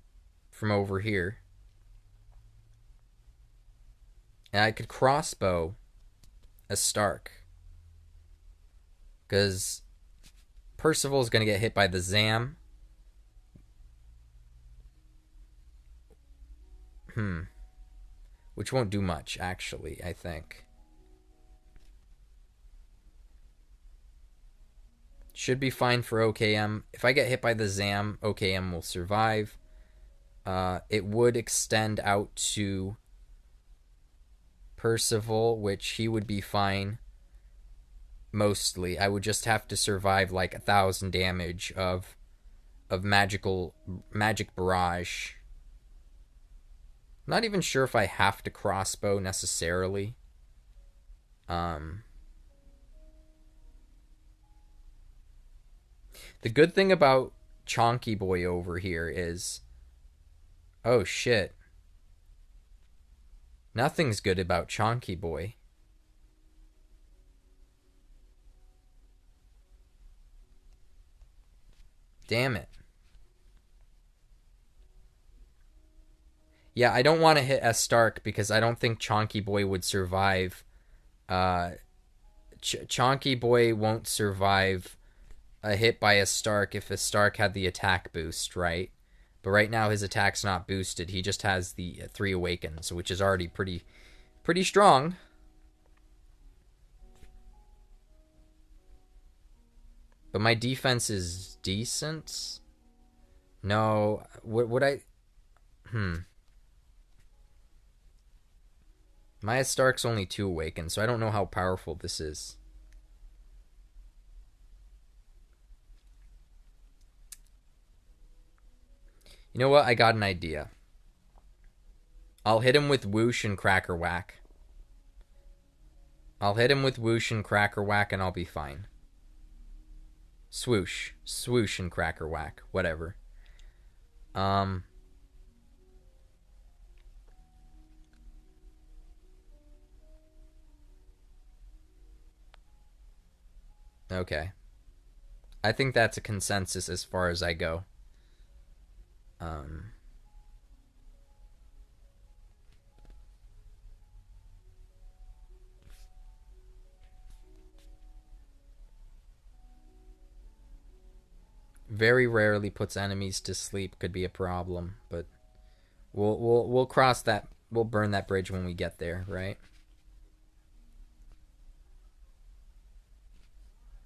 from over here. And I could crossbow a Stark. Because Percival's going to get hit by the Zam. Which won't do much, actually, I think. Should be fine for OKM. If I get hit by the Zam, OKM will survive. It would extend out to Percival, which he would be fine. Mostly, I would just have to survive like 1,000 damage of magic barrage. Not even sure if I have to crossbow necessarily. The good thing about Chonky Boy over here is, oh shit, nothing's good about Chonky Boy. Damn it. Yeah, I don't want to hit S Stark because I don't think Chonky Boy would survive. Chonky Boy won't survive a hit by a Stark if a Stark had the attack boost, right? But right now his attack's not boosted. He just has the 3 Awakens, which is already pretty strong. But my defense is decent. No, would I? My Stark's only 2 Awakens, so I don't know how powerful this is. You know what? I got an idea. I'll hit him with Whoosh and Cracker Whack. I'll hit him with Whoosh and Cracker Whack and I'll be fine. Swoosh. Swoosh and Cracker Whack. Whatever. Okay. I think that's a consensus as far as I go. Very rarely puts enemies to sleep. Could be a problem, but we'll cross that. We'll burn that bridge when we get there, right?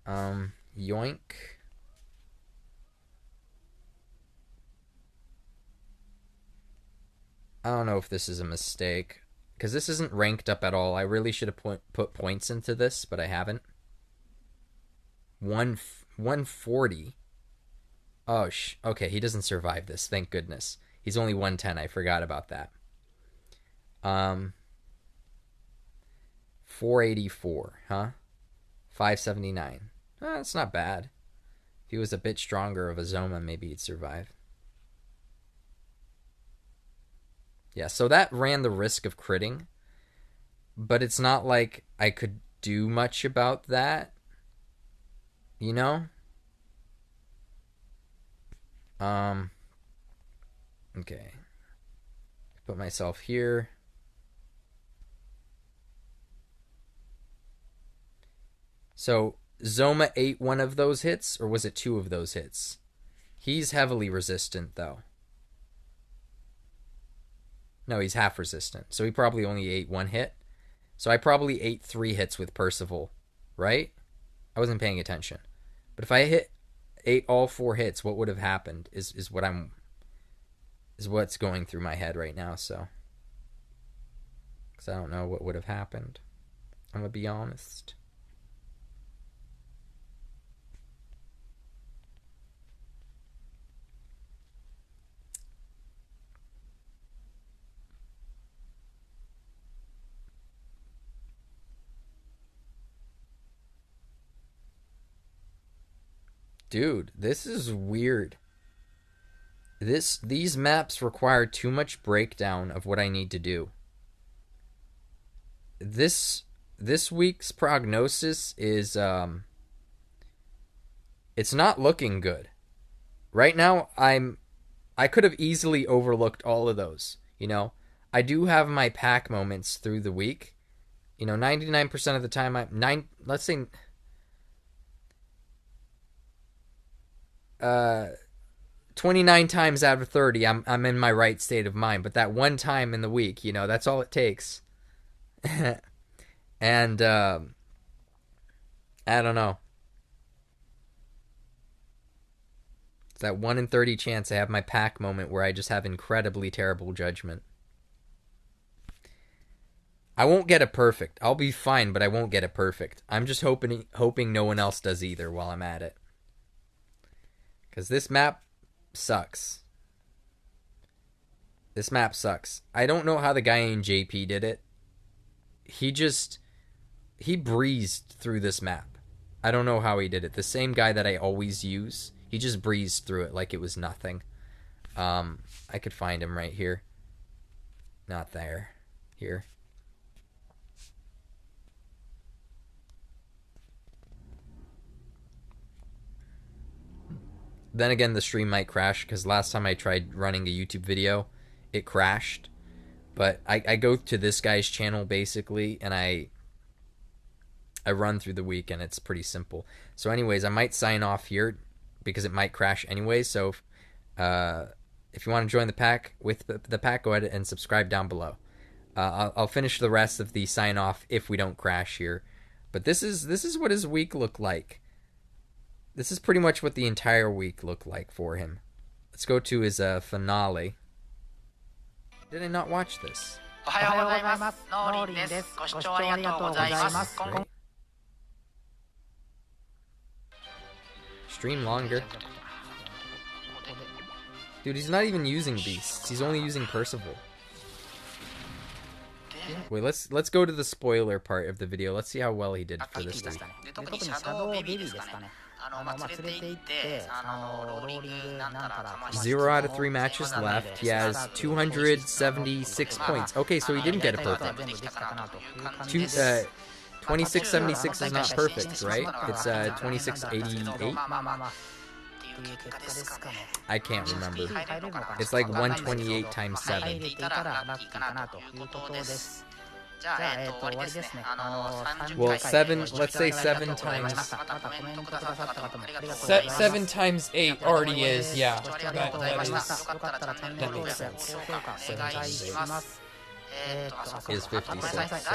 Yoink. I don't know if this is a mistake because this isn't ranked up at all. I really should have put points into this, but I haven't. 140. Oh, okay, he doesn't survive this. Thank goodness. He's only 110. I forgot about that. 484, huh? 579. That's not bad. If he was a bit stronger of a Zoma, maybe he'd survive. Yeah, so that ran the risk of critting, but it's not like I could do much about that, you know? Okay. Put myself here. So, Zoma ate one of those hits, or was it 2 of those hits? He's heavily resistant, though. No, he's half resistant. So he probably only ate 1 hit. So I probably ate 3 hits with Percival, right? I wasn't paying attention. But if I ate all 4 hits, what would have happened is what's going through my head right now, so. Because I don't know what would have happened. I'm going to be honest. Dude, this is weird. These maps require too much breakdown of what I need to do. This week's prognosis is it's not looking good. Right now I could have easily overlooked all of those, you know. I do have my pack moments through the week. You know, 99% of the time let's say 29 times out of 30 I'm in my right state of mind, but that one time in the week, you know, that's all it takes. And I don't know. It's that 1 in 30 chance I have my pack moment where I just have incredibly terrible judgment. I won't get it perfect. I'll be fine, but I won't get it perfect. I'm just hoping no one else does either while I'm at it. Because this map sucks. This map sucks. I don't know how the guy in JP did it. He breezed through this map. I don't know how he did it. The same guy that I always use, he just breezed through it like it was nothing. I could find him right here. Not there. Here. Then again, the stream might crash because last time I tried running a YouTube video, it crashed. But I go to this guy's channel basically, and I run through the week, and it's pretty simple. So anyways, I might sign off here because it might crash anyway. So if you want to join the pack with the pack, go ahead and subscribe down below. I'll finish the rest of the sign off if we don't crash here. But this is what his week looked like. This is pretty much what the entire week looked like for him. Let's go to his finale. Did I not watch this? Stream longer. Dude, he's not even using beasts. He's only using Percival. Wait, let's go to the spoiler part of the video. Let's see how well he did for this week. 0 out of 3 matches left. He has 276 points. Okay, so he didn't get it perfect. 2676 is not perfect, right? It's 2688. I can't remember. It's like 128 times 7. Well, 7, let's say 7 times... 7 times 8 already is, yeah. That makes sense. 7 times 8 is 56. 56?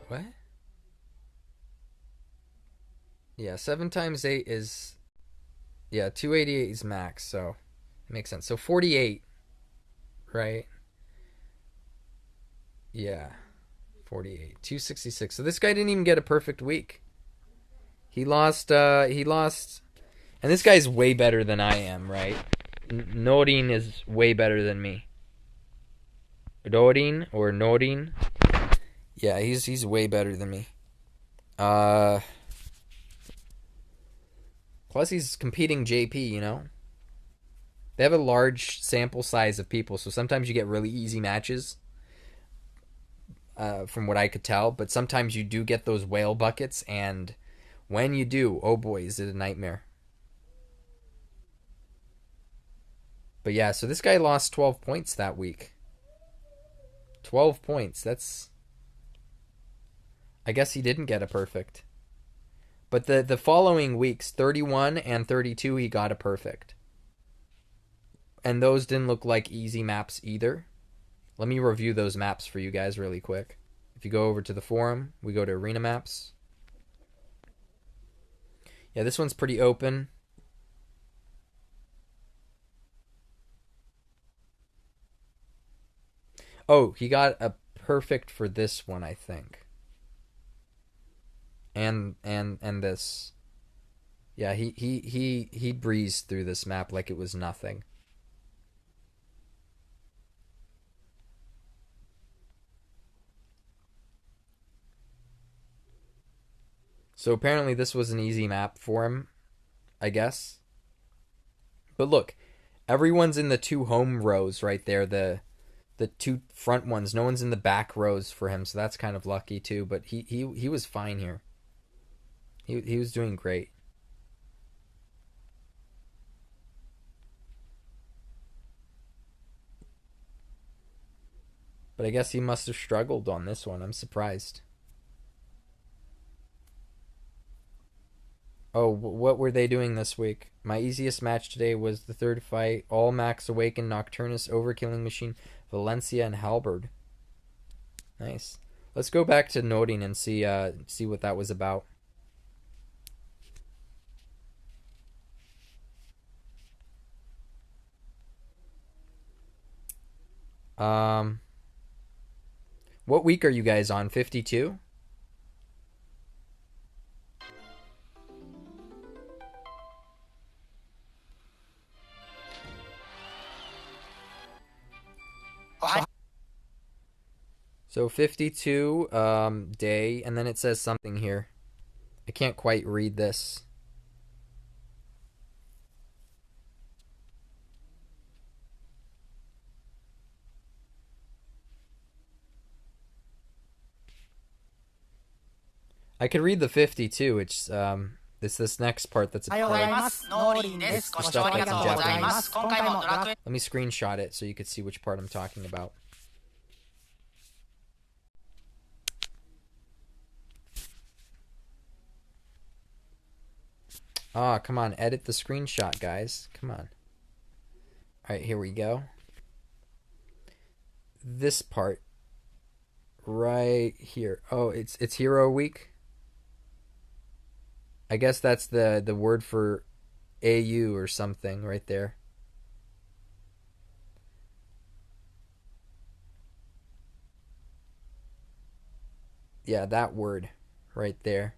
What? Yeah, 7 times 8 is... Yeah, 288 is max, so... It makes sense. So 48, right? Yeah. 48. 266. So this guy didn't even get a perfect week. He lost... And this guy's way better than I am, right? Norin is way better than me. Norin or Norin. Yeah, he's way better than me. Plus he's competing JP, you know? They have a large sample size of people, so sometimes you get really easy matches. From what I could tell, but sometimes you do get those whale buckets, and when you do, oh boy, is it a nightmare. But yeah, so this guy lost 12 points that week. 12 points, that's... I guess he didn't get a perfect. But the following weeks, 31 and 32, he got a perfect. And those didn't look like easy maps either. Let me review those maps for you guys really quick. If you go over to the forum, we go to Arena Maps. Yeah, this one's pretty open. Oh, he got a perfect for this one, I think. And this. Yeah, he breezed through this map like it was nothing. So apparently this was an easy map for him, I guess. But look, everyone's in the 2 home rows right there, the 2 front ones. No one's in the back rows for him, so that's kind of lucky too. But he was fine here. He was doing great. But I guess he must have struggled on this one. I'm surprised. Oh, what were they doing this week? My easiest match today was the 3rd fight. All Max Awakened, Nocturnus, Overkilling Machine, Valencia, and Halberd. Nice. Let's go back to noting and see what that was about. What week are you guys on? 52? So 52 day, and then it says something here. I can't quite read this. I could read the 52. It's this next part that's a part. It's the stuff that's in Japanese. Let me screenshot it so you could see which part I'm talking about. Ah, come on, edit the screenshot, guys. Come on. All right, here we go. This part right here. Oh, it's Hero Week. I guess that's the word for AU or something right there. Yeah, that word right there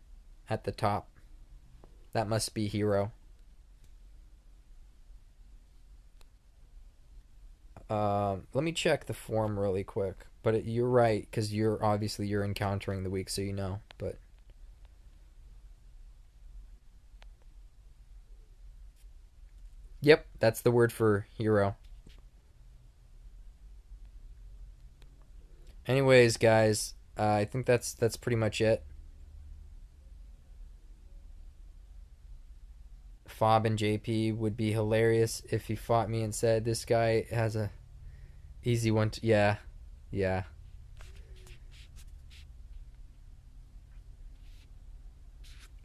at the top. That must be hero. Let me check the form really quick. But you're right, because you're encountering the week, so you know. But yep, that's the word for hero. Anyways, guys, I think that's pretty much it. Fob and JP would be hilarious if he fought me and said, this guy has a easy one. Yeah.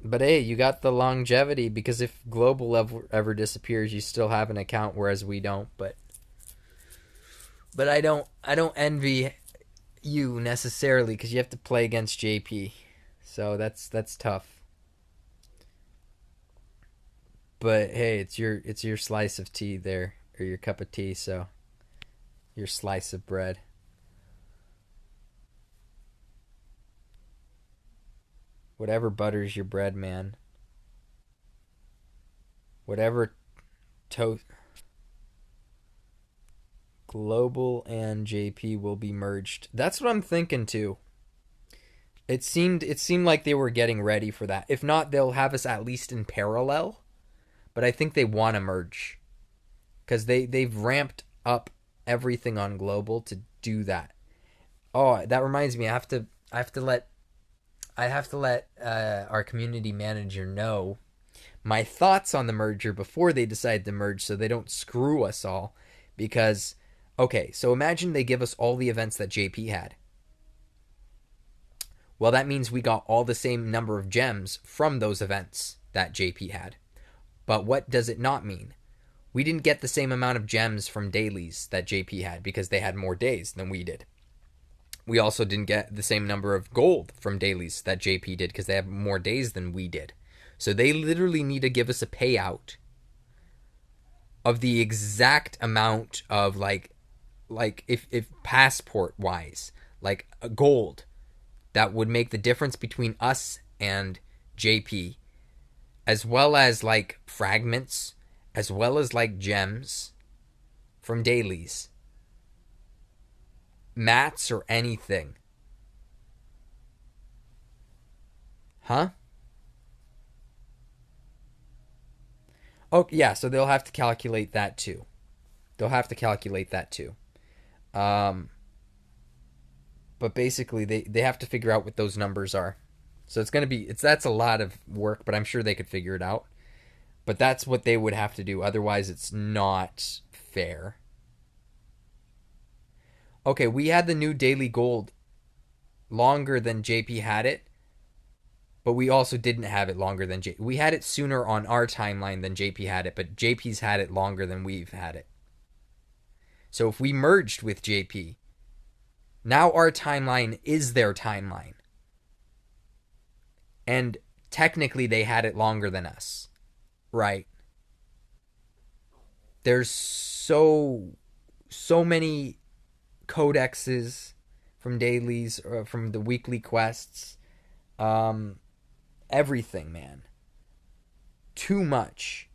But hey, you got the longevity, because if global ever disappears, you still have an account, whereas we don't. But I don't envy you necessarily, because you have to play against JP, so that's tough. But hey, it's your slice of tea there, or your cup of tea, so your slice of bread. Whatever butters your bread, man. Whatever toast. Global and JP will be merged. That's what I'm thinking too. It seemed like they were getting ready for that. If not, they'll have us at least in parallel. But I think they want to merge, because they've ramped up everything on global to do that. Oh, that reminds me. I have to let our community manager know my thoughts on the merger before they decide to merge, so they don't screw us all. Because okay, so imagine they give us all the events that JP had. Well, that means we got all the same number of gems from those events that JP had. But what does it not mean? We didn't get the same amount of gems from dailies that JP had, because they had more days than we did. We also didn't get the same number of gold from dailies that JP did, because they have more days than we did. So they literally need to give us a payout of the exact amount of like if passport wise, like a gold that would make the difference between us and JP, as well as like fragments, as well as like gems from dailies, mats, or anything. Huh? Oh, yeah, so they'll have to calculate that too. They'll have to calculate that too. Um, but basically, they have to figure out what those numbers are. So it's going to be, that's a lot of work, but I'm sure they could figure it out. But that's what they would have to do. Otherwise, it's not fair. Okay, we had the new daily gold longer than JP had it, but we also didn't have it longer than JP. We had it sooner on our timeline than JP had it, but JP's had it longer than we've had it. So if we merged with JP, now our timeline is their timeline. And technically they had it longer than us. Right. There's so many codexes from dailies or from the weekly quests. Everything, man. Too much.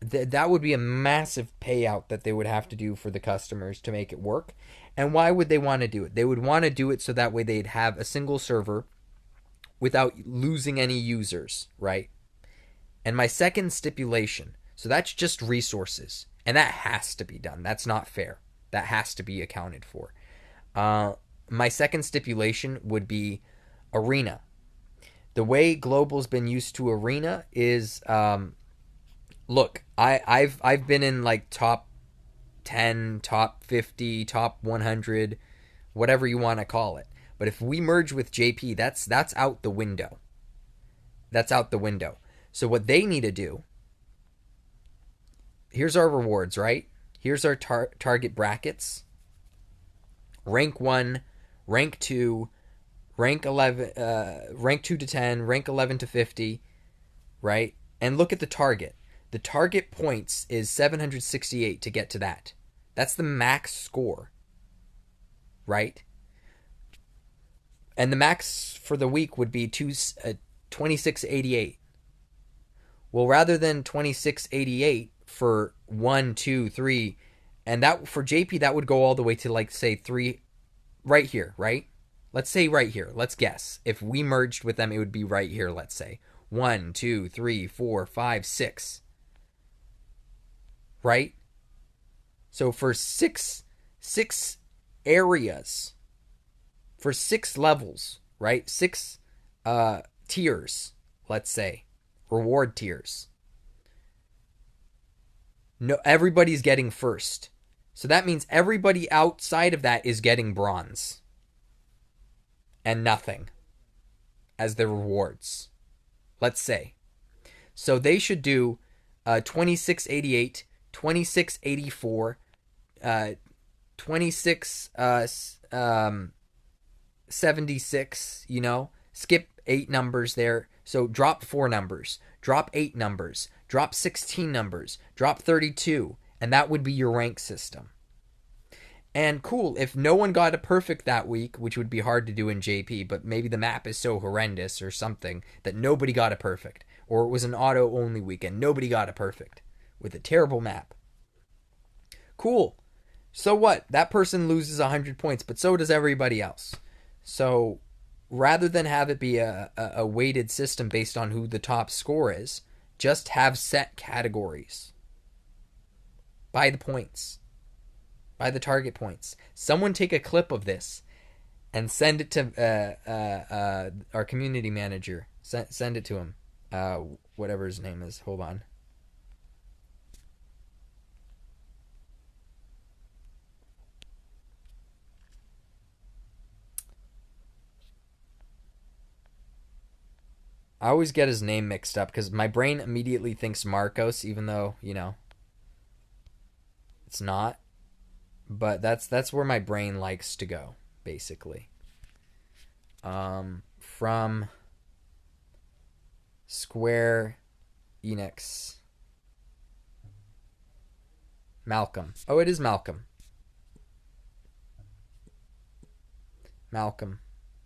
That would be a massive payout that they would have to do for the customers to make it work. And why would they want to do it? They would want to do it so that way they'd have a single server without losing any users, right? And my second stipulation, so that's just resources, and that has to be done. That's not fair. That has to be accounted for. My second stipulation would be arena. The way Global's been used to arena is, look, I've been in like top 10, top 50, top 100, whatever you want to call it. But if we merge with JP, that's out the window. That's out the window. So what they need to do, here's our rewards, right? Here's our target brackets. Rank 1, rank 2, rank 11, rank 2 to 10, rank 11 to 50, right? And look at the target. The target points is 768 to get to that. That's the max score, right? And the max for the week would be 2688. Well, rather than 2688 for 1, 2, 3, and that for JP, that would go all the way to like, say, 3, right here, right? Let's say right here. Let's guess. If we merged with them, it would be right here, let's say. 1, 2, 3, 4, 5, 6. Right? So for six areas, for 6 levels, right? 6 tiers, let's say. Reward tiers. No, everybody's getting first. So that means everybody outside of that is getting bronze. And nothing as their rewards. Let's say. So they should do 2688, 2684, 2676, you know, skip 8 numbers there. So drop 4 numbers, drop 8 numbers, drop 16 numbers, drop 32, and that would be your rank system. And cool, if no one got a perfect that week, which would be hard to do in JP, but maybe the map is so horrendous or something that nobody got a perfect, or it was an auto-only week and nobody got a perfect with a terrible map. Cool. So what? That person loses 100 points, but so does everybody else. So rather than have it be a weighted system based on who the top score is, just have set categories. By the points. By the target points. Someone take a clip of this and send it to our community manager. Send it to him. Whatever his name is. Hold on. I always get his name mixed up because my brain immediately thinks Marcos, even though, you know, it's not. But that's where my brain likes to go, basically. From Square Enix. Malcolm. Oh, it is Malcolm. Malcolm.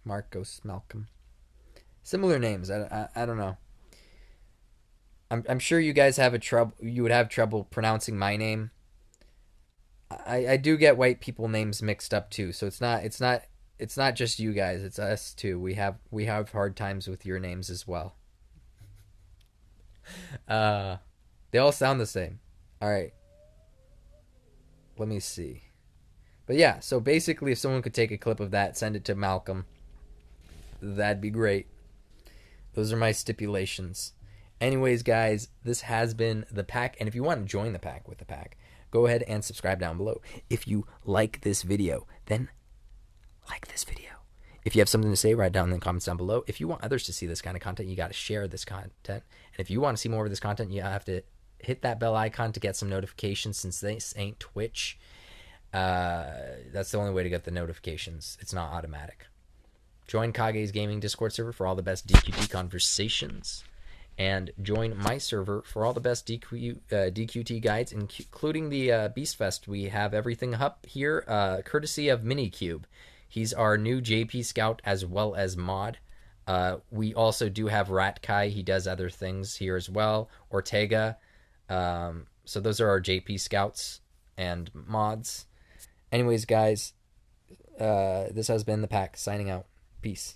Marcos. Malcolm. Similar names. I don't know. I'm sure you guys have you would have trouble pronouncing my name. I do get white people names mixed up too, so it's not just you guys, it's us too. We have hard times with your names as well. They all sound the same. All right. Let me see. But yeah, so basically, if someone could take a clip of that, send it to Malcolm, that'd be great. Those are my stipulations. Anyways, guys, this has been the pack. And if you want to join the pack with the pack, go ahead and subscribe down below. If you like this video, then like this video. If you have something to say, write down in the comments down below. If you want others to see this kind of content, you got to share this content. And if you want to see more of this content, you have to hit that bell icon to get some notifications, since this ain't Twitch. That's the only way to get the notifications. It's not automatic. Join Kage's gaming Discord server for all the best DQT conversations. And join my server for all the best DQT guides, including the Beast Fest. We have everything up here, courtesy of Minicube. He's our new JP Scout as well as mod. We also do have Rat Kai. He does other things here as well. Ortega. So those are our JP Scouts and mods. Anyways, guys, this has been the pack, signing out. Peace.